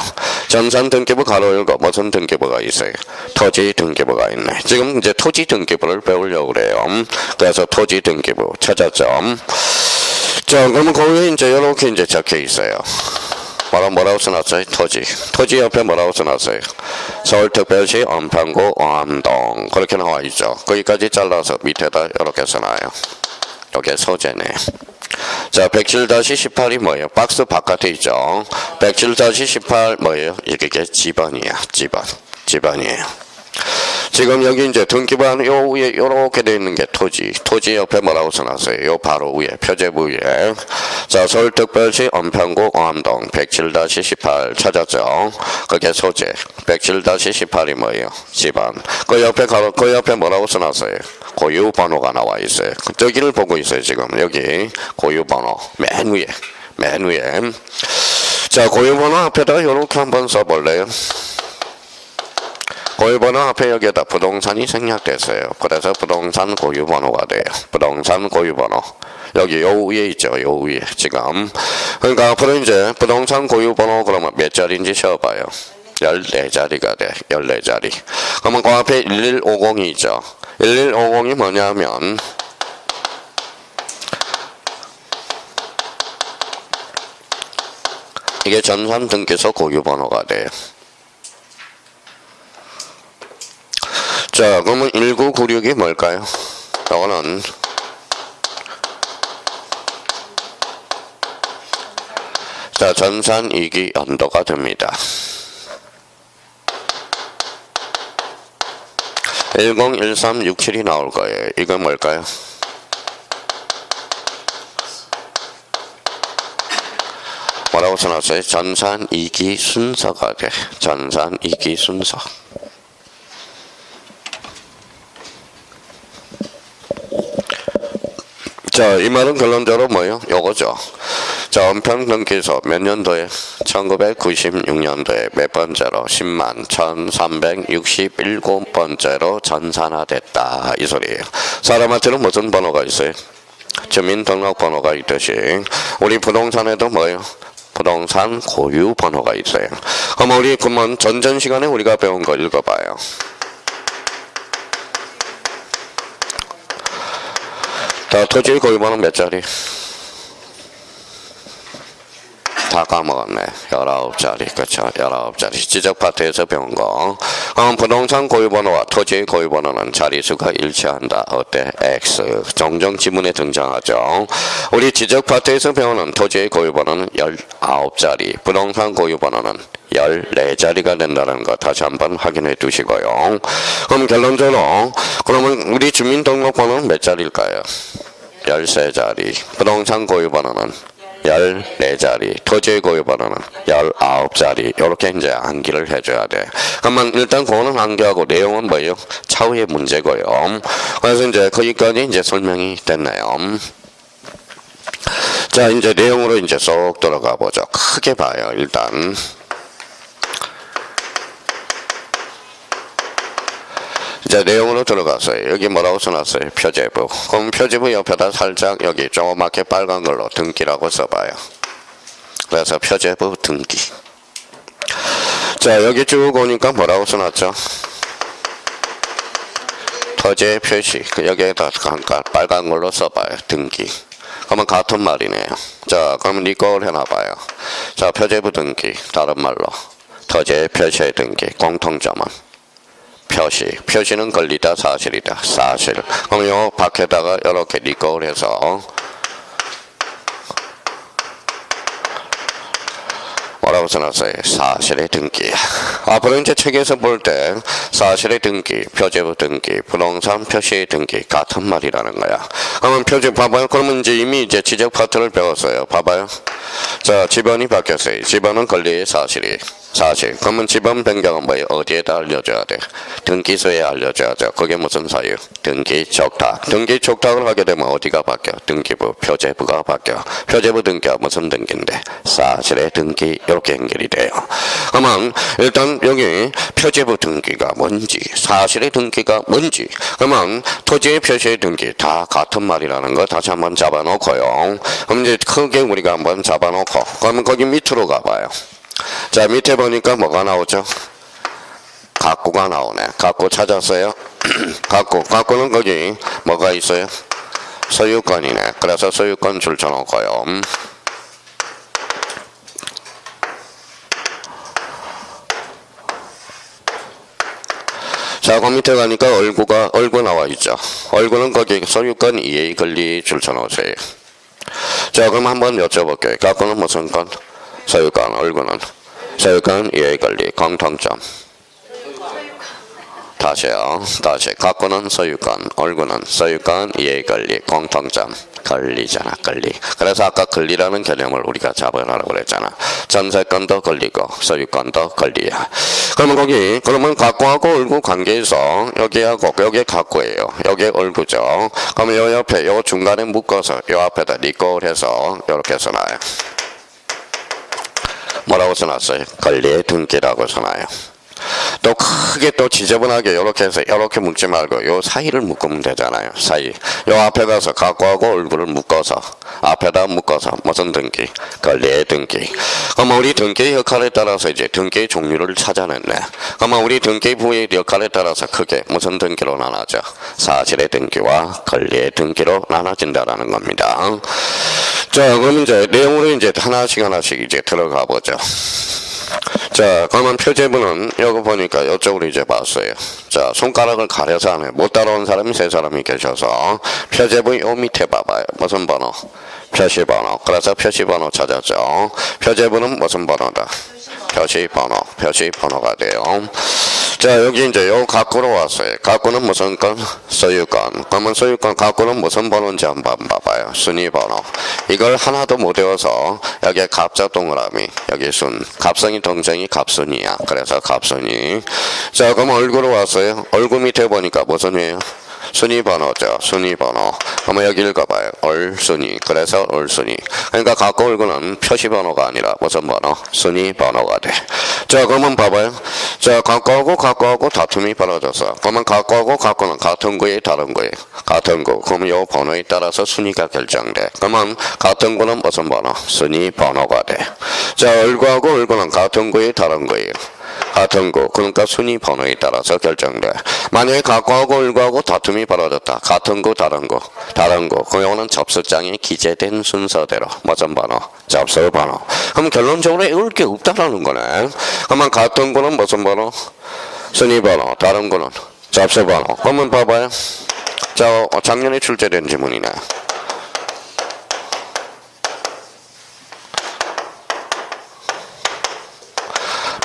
A: 전산 등기부 가로 열고 무슨 등기부가 있어요? 토지 등기부가 있네. 지금 이제 토지 등기부를 배우려고 그래요. 그래서 토지 등기부 찾았죠. 자, 그러면 거기에 이제 이렇게 이제 적혀 있어요. 뭐라고 써놨어요? 토지. 토지 옆에 뭐라고 써놨어요? 서울특별시 은평구 어암동. 그렇게 나와 있죠. 거기까지 잘라서 밑에다 이렇게 써놔요. 이게 소재네. 자, 107-18이 뭐예요? 박스 바깥에 있죠. 107-18 뭐예요? 이게 지번이야. 지번이에요. 지금 여기 이제 등기부 안에 요 위에 요렇게 되어 있는 게 토지. 토지 옆에 뭐라고 써놨어요? 요 바로 위에, 표제부 위에. 자, 서울특별시 은평구 어암동 107-18 찾았죠? 그게 소재. 107-18이 뭐예요? 지번. 그 옆에 뭐라고 써놨어요? 고유번호가 나와 있어요. 저기를 보고 있어요, 지금. 여기 고유번호. 맨 위에. 자, 고유번호 앞에다 요렇게 한번 써볼래요? 고유번호 앞에 여기에다 부동산이 생략됐어요. 그래서 부동산 고유번호가 돼요. 부동산 고유번호. 여기 요 위에 있죠. 요 위에 지금. 그러니까 앞으로 이제 부동산 고유번호 그러면 몇 자리인지 세어봐요. 14자리가 돼. 14자리. 그러면 그 앞에 1150이 있죠. 1150이 뭐냐면 이게 전산 등기소 고유번호가 돼요. 자, 그러면 1996이 뭘까요? 이거는 자, 전산 2기 연도가 됩니다. 101367이 나올 거예요. 이건 뭘까요? 뭐라고 써놨어요? 전산 2기 순서가 돼. 전산 2기 순서. 자, 이 말은 결론적으로 뭐예요? 요거죠. 자, 은평등기소 몇 년도에? 1996년도에 몇 번째로? 10만 1367번째로 전산화됐다. 이 소리예요. 사람한테는 무슨 번호가 있어요? 주민등록번호가 있듯이 우리 부동산에도 뭐예요? 부동산 고유번호가 있어요. 그럼 우리 그러면 전전 시간에 우리가 배운 거 읽어봐요. 자, 토지 고유번호 몇 자리? 다 까먹었네. 19자리. 그쵸? 19자리. 지적파트에서 배운 거. 부동산 고유번호와 토지 고유번호는 자리수가 일치한다. 어때? X. 종종 지문에 등장하죠. 우리 지적파트에서 배우는 토지의 고유번호는 19자리. 부동산 고유번호는 14자리가 된다는 거 다시 한번 확인해 두시고요. 그럼 결론적으로 그러면 우리 주민등록번호는 몇 자리일까요? 13자리. 부동산 고유번호는 14자리. 토지 고유번호는 19자리. 이렇게 이제 암기를 해줘야 돼. 그러면 일단 그거는 암기하고 내용은 뭐예요? 차후의 문제고요. 그래서 이제 거기까지 이제 설명이 됐네요. 자, 이제 내용으로 이제 쏙 들어가 보죠. 크게 봐요, 일단. 이제 내용으로 들어갔어요. 여기 뭐라고 써놨어요? 표제부. 그럼 표제부 옆에다 살짝 여기 조그맣게 빨간 걸로 등기라고 써봐요. 그래서 표제부 등기. 자, 여기 쭉 오니까 뭐라고 써놨죠? 토지 표시. 여기에다 빨간 걸로 써봐요. 등기. 그러면 같은 말이네요. 자, 그러면 이걸 해놔봐요. 자, 표제부 등기. 다른 말로 토지 표시의 등기. 공통점은 표시는 권리다 사실이다. 사실. 그럼 요 밖에다가 이렇게 리콜 해서 뭐라고 써놨어요? 사실의 등기. 앞으로 이제 책에서 볼 때 사실의 등기, 표제부 등기, 부동산 표시의 등기 같은 말이라는 거야. 그러면 표제 봐봐요. 그러면 이제 이미 이제 지적 파트를 배웠어요. 봐봐요. 자, 지번이 바뀌었어요. 지번은 권리의 사실이. 사실. 그러면 지번 변경은 뭐예요? 어디에다 알려줘야 돼? 등기소에 알려줘야죠. 그게 무슨 사유? 등기 촉탁. 등기 촉탁을 하게 되면 어디가 바뀌어? 등기부, 표제부가 바뀌어. 표제부 등기가 무슨 등기인데? 사실의 등기. 이렇게 연결이 돼요. 그러면 일단 여기 표제부 등기가 뭔지, 사실의 등기가 뭔지, 그러면 토지의 표시의 등기 다 같은 말이라는 거 다시 한번 잡아놓고요. 그럼 이제 크게 우리가 한번 잡아놓고, 그러면 거기 밑으로 가봐요. 자, 밑에 보니까 뭐가 나오죠? 각구가 나오네. 각구 찾았어요? 각구는 거기 뭐가 있어요? 소유권이네. 그래서 소유권 줄쳐놓고요. 자, 그 밑에 가니까 얼구 나와 있죠. 얼구는 거기 소유권 이해 권리 줄쳐놓으세요. 자, 그럼 한번 여쭤볼게요. 각구는 무슨 건? 소유권, 얼구는 소유권, 이해권리, 공통점. 다시요. 다시. 각구는 소유권, 얼구는 소유권, 이해권리, 공통점. 권리잖아, 권리. 그래서 아까 권리라는 개념을 우리가 잡아내라고 그랬잖아. 전세권도 권리고 소유권도 권리야. 그러면 각구하고 얼구 관계에서 여기하고 여기 각구예요. 여기 얼구죠. 그러면 요 옆에 요 중간에 묶어서 요 앞에다 리콜 해서 이렇게 써놔요. 뭐라고 써놨어요? 권리의 등기라고 써놔요. 또 크게 또 지저분하게 이렇게 해서 이렇게 묶지 말고 요 사이를 묶으면 되잖아요. 사이. 요 앞에 가서 각구하고 얼굴을 묶어서 앞에다 묶어서 무슨 등기? 권리의 등기. 그러면 우리 등기의 역할에 따라서 이제 등기의 종류를 찾아냈네. 그러면 우리 등기 부의 역할에 따라서 크게 무슨 등기로 나눠져? 사실의 등기와 권리의 등기로 나눠진다라는 겁니다. 자, 그럼 이제 내용으로 이제 하나씩 이제 들어가 보죠. 자, 그러면 표제부는 여기 보니까 이쪽으로 이제 봤어요. 자, 손가락을 가려서 하네. 못 따라온 사람이 세 사람이 계셔서 표제부 요 밑에 봐봐요. 무슨 번호? 표시번호. 그래서 표시번호 찾았죠. 표제부는 무슨 번호다? 표시번호가 돼요. 자, 여기 이제 요 각구로 왔어요. 각구는 무슨 건? 소유권. 그러면 소유권 각구는 무슨 번호인지 한번 봐봐요. 순위번호. 이걸 하나도 못 외워서 여기에 갑자 동그라미, 여기 순. 갑성이 동정이 갑순이야. 그래서 갑순이. 자, 그럼 얼굴로 왔어요. 얼굴 밑에 보니까 무슨 이에요? 순위번호죠. 순위번호. 그러면 여기 읽어봐요. 얼순위. 그래서 얼순위. 그러니까 각구 얼굴은 표시번호가 아니라 무슨 번호? 순위번호가 돼. 자, 그러면 봐봐요. 자, 각구하고 다툼이 벌어졌어. 그러면 각구하고 각구는 같은 구에 다른 구에 같은 구. 그러면 요 번호에 따라서 순위가 결정돼. 그러면 같은 구는 무슨 번호? 순위번호가 돼. 자, 얼구하고 얼구는 같은 구에 다른 구에 같은 구. 그러니까 순위 번호에 따라서 결정돼. 만약에 각구하고 얼구하고 다툼이 벌어졌다. 같은 구, 다른 구. 그 경우는 접수장에 기재된 순서대로 무슨 번호? 접수 번호. 그럼 결론적으로 외울 게 없다라는 거네. 그러면 같은 구는 무슨 번호? 순위 번호. 다른 구는 접수 번호. 그러면 봐봐요. 자, 작년에 출제된 지문이네.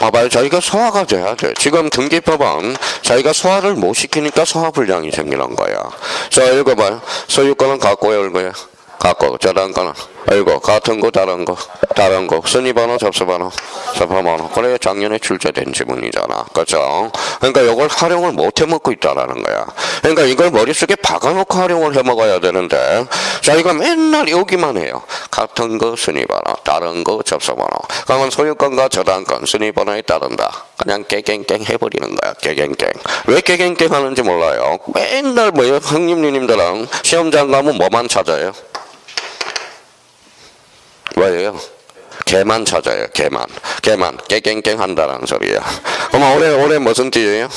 A: 봐봐요. 자기가 소화가 돼야 돼. 지금 등기법은 자기가 소화를 못 시키니까 소화불량이 생기는 거야. 자, 읽어봐요. 소유권은 각구에 얼구에 각구. 다른 거는 얼구. 같은 거 다른 거. 순위번호 접수번호. 그래 작년에 출제된 지문이잖아. 그렇죠? 그러니까 이걸 활용을 못 해먹고 있다라는 거야. 그러니까 이걸 머릿속에 박아놓고 활용을 해먹어야 되는데 자기가 맨날 여기만 해요. 같은 거 순위번호, 다른 거 접수번호. 그러면 소유권과 저당권 순위번호에 따른다. 그냥 깨갱깽 해버리는 거야. 깨갱깽. 왜 깨갱깽 하는지 몰라요. 맨날 뭐예요? 형님 누님들은 시험장 가면 뭐만 찾아요? 뭐예요? 개만 찾아요. 개만 깨갱깽 한다는 소리야. 그럼 올해 무슨 띠예요?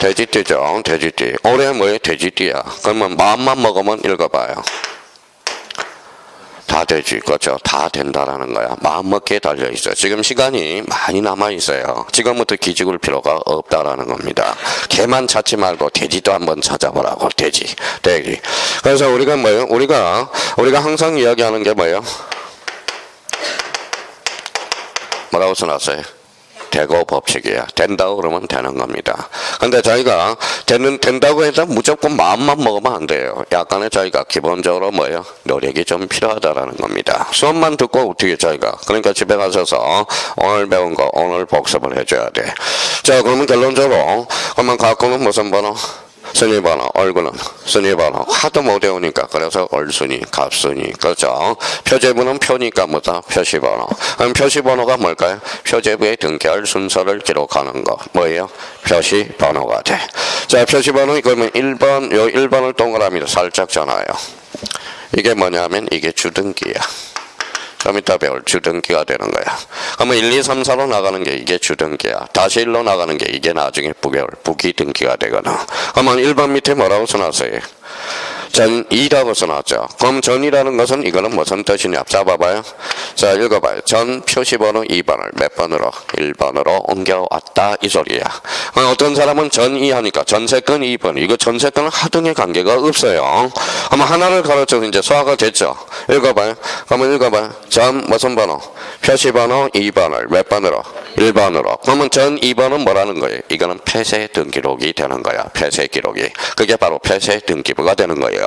A: 돼지띠죠. 돼지띠. 올해 뭐예요? 돼지띠야. 그러면 마음만 먹으면 읽어봐요. 다 되지. 그렇죠. 다 된다라는 거야. 마음먹기에 달려있어. 지금 시간이 많이 남아있어요. 지금부터 기죽을 필요가 없다라는 겁니다. 개만 찾지 말고 돼지도 한번 찾아보라고. 돼지. 그래서 우리가 뭐예요? 우리가 항상 이야기하는 게 뭐예요? 뭐라고 써놨어요? 되고 법칙이야. 된다고 그러면 되는 겁니다. 근데 저희가 된다고 해서 무조건 마음만 먹으면 안 돼요. 약간의 저희가 기본적으로 뭐예요? 노력이 좀 필요하다라는 겁니다. 수업만 듣고 어떻게 저희가 그러니까 집에 가셔서 오늘 배운 거 오늘 복습을 해줘야 돼. 자, 그러면 결론적으로 그러면 갖고는 무슨 번호? 순위 번호, 얼굴은 순위 번호 하도 못 외우니까 그래서 얼순위, 갑순위 그렇죠. 표제부는 표니까 뭐다? 표시 번호. 그럼 표시 번호가 뭘까요? 표제부의 등결 순서를 기록하는 거 뭐예요? 표시 번호가 돼. 자, 표시 번호 그러면 1번 요 1번을 동그라미로 살짝 전화요. 이게 뭐냐면 이게 주등기야. 좀 이따 배울 주등기가 되는 거야. 그러면 1, 2, 3, 4로 나가는 게 이게 주등기야. 다시 1로 나가는 게 이게 나중에 부기등기가 되거든. 그러면 1번 밑에 뭐라고 써놨어요? 전이라고 써놨죠. 그럼 전이라는 것은 이거는 무슨 뜻이냐? 자, 봐봐요. 자, 읽어봐요. 전 표시번호 2번을 몇 번으로? 1번으로 옮겨왔다 이 소리야. 어떤 사람은 전이 하니까 전세권 2번. 이거 전세권은 하등의 관계가 없어요. 그럼 하나를 가르쳐서 이제 소화가 됐죠. 읽어봐요. 그러면 읽어봐요. 전 무슨 번호? 표시번호 2번을 몇 번으로? 1번으로. 그러면 전 2번은 뭐라는 거예요? 이거는 폐쇄 등기록이 되는 거야. 폐쇄 기록이. 그게 바로 폐쇄 등기부가 되는 거예요.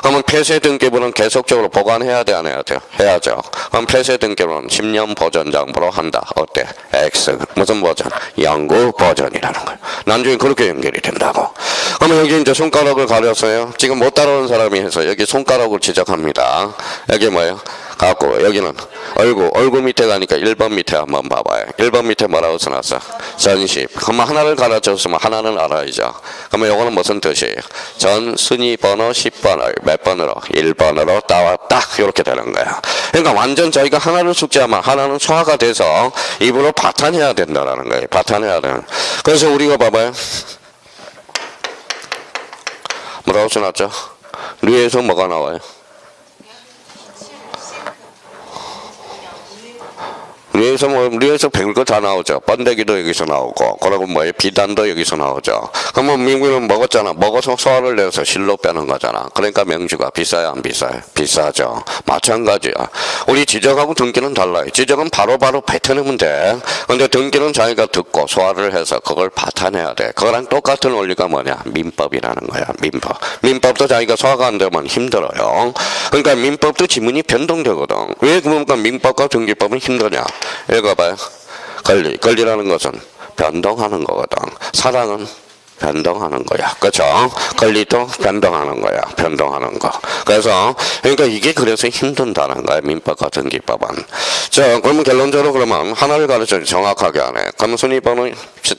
A: 그러면 폐쇄 등기부는 계속적으로 보관해야 돼, 안 해야 돼요? 해야죠. 그럼 폐쇄 등기부는 10년 보존장부로 한다. 어때? X. 무슨 보존? 영구 보존이라는 거예요. 나중에 그렇게 연결이 된다고. 그러면 여기 이제 손가락을 가렸어요. 지금 못 따라오는 사람이 해서 여기 손가락을 지적합니다. 여기 뭐예요? 갖고 여기는 얼굴 밑에 가니까 1번 밑에 한번 봐봐요. 1번 밑에 뭐라고 써놨어? 전십. 그러면 하나를 가르쳤으면 하나는 알아야죠. 그러면 요거는 무슨 뜻이에요? 전 순위 번호 10번을 몇 번으로? 1번으로 따왔다. 이렇게 되는 거야. 그러니까 완전 저희가 하나를 숙지하면 하나는 소화가 돼서 입으로 바탕해야 된다는 거예요. 바탕해야 되는. 그래서 우리가 봐봐요. 뭐라고 써놨죠? 류에서 뭐가 나와요? 류에서 별거 다 나오죠. 번데기도 여기서 나오고, 그리고 뭐에 비단도 여기서 나오죠. 그러면 명주는 먹었잖아. 먹어서 소화를 내서 실로 빼는 거잖아. 그러니까 명주가 비싸요, 안 비싸요? 비싸죠. 마찬가지야. 우리 지적하고 등기는 달라요. 지적은 바로바로 뱉어내면 돼. 근데 등기는 자기가 듣고 소화를 해서 그걸 받아내야 돼. 그거랑 똑같은 원리가 뭐냐? 민법이라는 거야. 민법. 민법도 자기가 소화가 안 되면 힘들어요. 그러니까 민법도 지문이 변동되거든. 왜 그러니까 민법과 등기법은 힘드냐? 읽어봐요. 권리라는 것은 변동하는 거거든. 사랑은 변동하는 거야. 그렇죠? 권리도 변동하는 거야. 변동하는 거. 그래서 그러니까 이게 그래서 힘든다는 거야. 민법과 등기법은. 자, 그러면 결론적으로 그러면 하나를 가르쳐 정확하게 하네. 그럼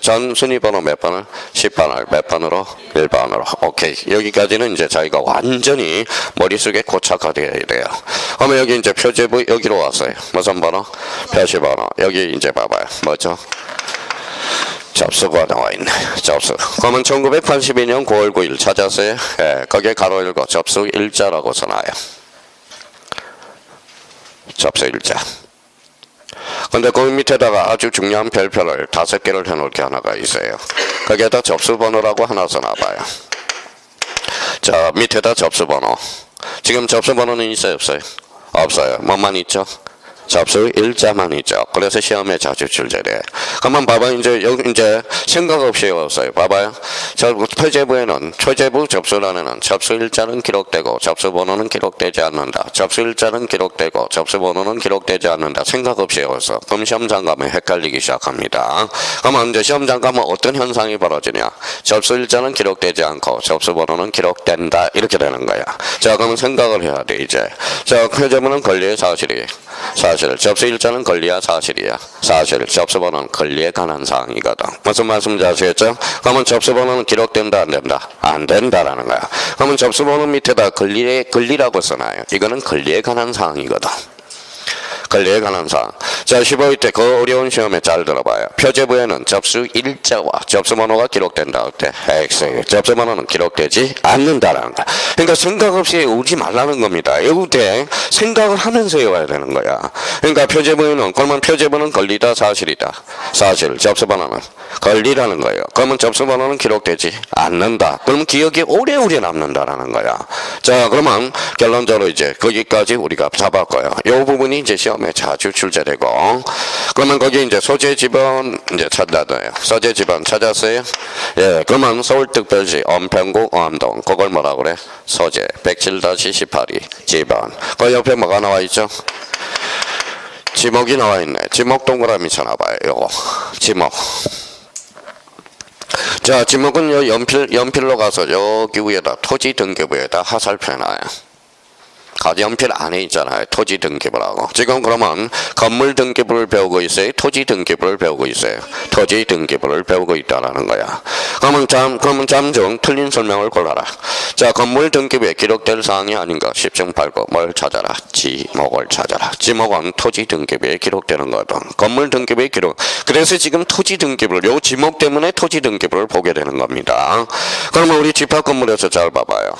A: 전 순위번호 몇 번을? 10번을 몇 번으로? 1번으로. 오케이. 여기까지는 이제 자기가 완전히 머릿속에 고착화되어야 돼요. 그러면 여기 이제 표제부 여기로 왔어요. 무슨 번호? 표시번호. 여기 이제 봐봐요. 뭐죠? 접수가 나와 있네. 접수. 그러면 1982년 9월 9일 찾았어요? 예, 거기에 가로 열고 접수 일자라고 써놔요. 접수 일자. 근데 거기 밑에다가 아주 중요한 별표를 5개를 해놓을 게 하나가 있어요. 거기에다 접수번호라고 하나 써놔봐요. 자, 밑에다 접수번호. 지금 접수번호는 있어요, 없어요? 없어요. 뭐만 있죠? 접수 일자만 있죠. 그래서 시험에 자주 출제돼. 그러면 봐봐. 이제 여기 이제 생각 없이 외웠어요. 봐봐요. 저 표제부에는 표제부 접수란에는 접수 일자는 기록되고 접수 번호는 기록되지 않는다. 접수 일자는 기록되고 접수 번호는 기록되지 않는다. 생각 없이 외웠어. 그럼 시험장 가면 헷갈리기 시작합니다. 그러면 이제 시험장 가면 어떤 현상이 벌어지냐? 접수 일자는 기록되지 않고 접수 번호는 기록된다. 이렇게 되는 거야. 자, 그러면 생각을 해야 돼 이제. 자, 표제부는 권리의 사실이. 사실. 접수 일자는 권리야 사실이야. 사실. 접수 번호는 권리에 관한 사항이거든. 무슨 말씀인지 아시겠죠? 그러면 접수 번호는 기록된다 안 된다? 안 된다라는 거야. 그러면 접수 번호 밑에다 권리라고 써놔요. 이거는 권리에 관한 사항이거든. 권리에 관한 사항. 자, 15회 때 그 어려운 시험에 잘 들어봐요. 표제부에는 접수 일자와 접수 번호가 기록된다. 어때? X. 접수 번호는 기록되지 않는다라는 거야. 그러니까 생각 없이 외우지 말라는 겁니다. 외울 때 생각을 하면서 외워야 되는 거야. 그러니까 표제부에는 그러면 표제부는 권리다 사실이다. 사실. 접수 번호는 권리라는 거예요. 그러면 접수 번호는 기록되지 않는다. 그러면 기억이 오래오래 남는다라는 거야. 자, 그러면 결론적으로 이제 거기까지 우리가 잡았고요. 이 부분이 이제 시험 다음에 자주 출제되고 그러면 거기 이제 소재 지번 이제 찾아야 돼요. 소재 지번 찾았어요? 예, 그러면 서울특별시 은평구 어암동 그걸 뭐라 그래? 소재 107-18이 지번. 그 옆에 뭐가 나와 있죠? 지목이 나와 있네. 지목 동그라미 쳐놔봐요. 요거 지목. 자, 지목은 요 연필로 가서 여기 위에다 토지 등기부에다 하살표 해놔요. 연필 안에 있잖아요. 토지 등기부라고. 지금 그러면 건물 등기부를 배우고 있어요? 토지 등기부를 배우고 있어요? 토지 등기부를 배우고 있다라는 거야. 그러면 잠중 틀린 설명을 골라라. 자, 건물 등기부에 기록될 사항이 아닌가? 10중 8구 뭘 찾아라? 지목을 찾아라. 지목은 토지 등기부에 기록되는 거든. 건물 등기부에 기록. 그래서 지금 토지 등기부를 요 지목 때문에 토지 등기부를 보게 되는 겁니다. 그러면 우리 집합 건물에서 잘 봐봐요.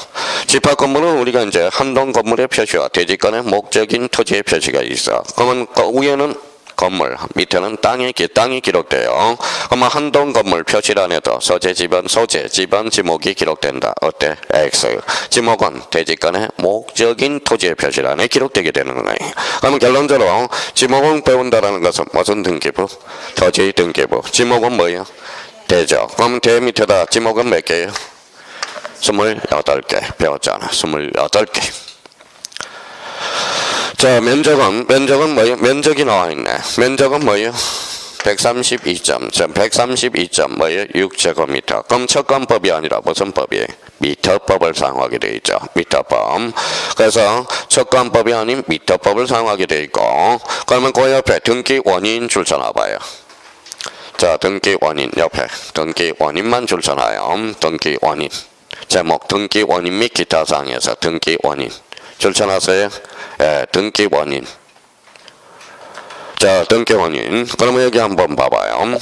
A: 집합 건물은 우리가 이제 한동 건물의 표시와 대지권의 목적인 토지의 표시가 있어. 그러면 그 위에는 건물, 밑에는 땅이 기록돼요. 그러면 한동 건물 표시란에도 소재 지번 지목이 기록된다. 어때? X. 지목은 대지권의 목적인 토지의 표시란에 기록되게 되는 거예요. 그러면 결론적으로 지목은 배운다라는 것은 무슨 등기부? 토지 등기부. 지목은 뭐예요? 대죠. 그럼 대 밑에다 지목은 몇 개예요? 28개 배웠잖아. 28개. 자, 면적은 뭐예요? 면적이 나와 있네. 면적은 뭐예요? 132점. 132점 뭐예요? 6제곱미터. 그럼 척간법이 아니라 무슨 법이에요? 미터법을 사용하게 되어 있죠. 미터법. 그래서 척간법이 아닌 미터법을 사용하게 되어 있고 그러면 그 옆에 등기 원인 줄 서놔봐요. 자, 등기 원인 옆에 등기 원인만 줄 서놔요. 등기 원인. 제목 등기 원인 및 기타 사항에서 등기 원인 줄 서놨어요? 예, 등기 원인. 자, 등기 원인. 그러면 여기 한번 봐봐요.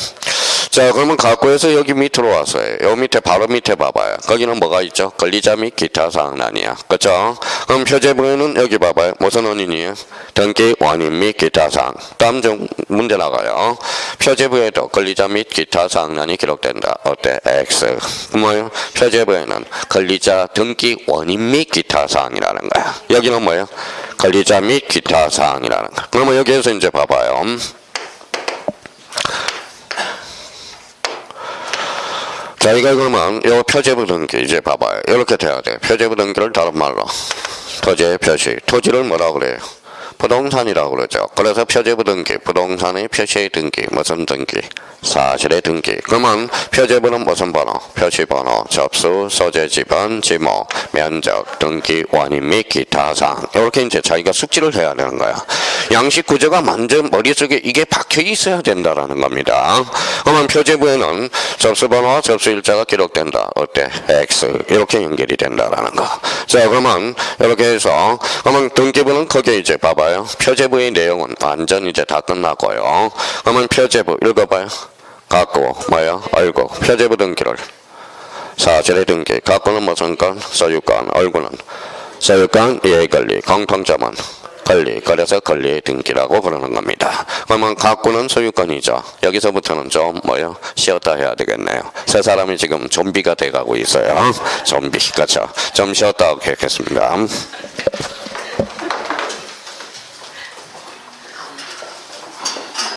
A: 자, 그러면 각구에서 여기 밑으로 왔어요. 요 밑에 바로 밑에 봐봐요. 거기는 뭐가 있죠? 권리자 및 기타 사항란이야. 그렇죠? 그럼 표제부에는 여기 봐봐요. 무슨 원인이에요? 등기 원인 및 기타 사항. 다음 중 문제 나가요. 표제부에도 권리자 및 기타 사항란이 기록된다. 어때? X. 뭐예요? 표제부에는 권리자 등기 원인 및 기타 사항이라는 거야. 여기는 뭐예요? 권리자 및 기타 사항이라는 거. 그러면 여기에서 이제 봐봐요. 자, 이거 그러면 요 표제부 등기 이제 봐봐요. 이렇게 돼야 돼. 표제부 등기를 다른 말로 토지의 표시. 토지를 뭐라고 그래요? 부동산이라고 그러죠. 그래서 표제부 등기, 부동산의 표시의 등기, 무슨 등기? 사실의 등기. 그러면 표제부는 무슨 번호? 표시번호, 접수, 소재 지번, 지목, 면적, 등기 원인 및 기타 사항. 이렇게 이제 자기가 숙지를 해야 되는 거야. 양식 구조가 완전 머릿속에 이게 박혀 있어야 된다라는 겁니다. 그러면 표제부에는 접수번호와 접수일자가 기록된다. 어때? X. 이렇게 연결이 된다라는 거. 자, 그러면 이렇게 해서 그러면 등기부는 거기에 이제 봐봐요. 표제부의 내용은 완전 이제 다 끝났고요. 그러면 표제부 읽어봐요. 갖고 뭐예요? 얼굴. 표제부 등기를 사실의 등기. 갖고는 무슨 건? 소유권. 얼굴은 소유권, 이해권리. 공통점은 권리. 그래서 권리의 등기라고 부르는 겁니다. 그러면 갖고는 소유권이죠. 여기서부터는 좀 뭐예요? 쉬었다 해야 되겠네요. 세 사람이 지금 좀비가 돼가고 있어요. 좀비. 그렇죠? 좀 쉬었다 하겠습니다.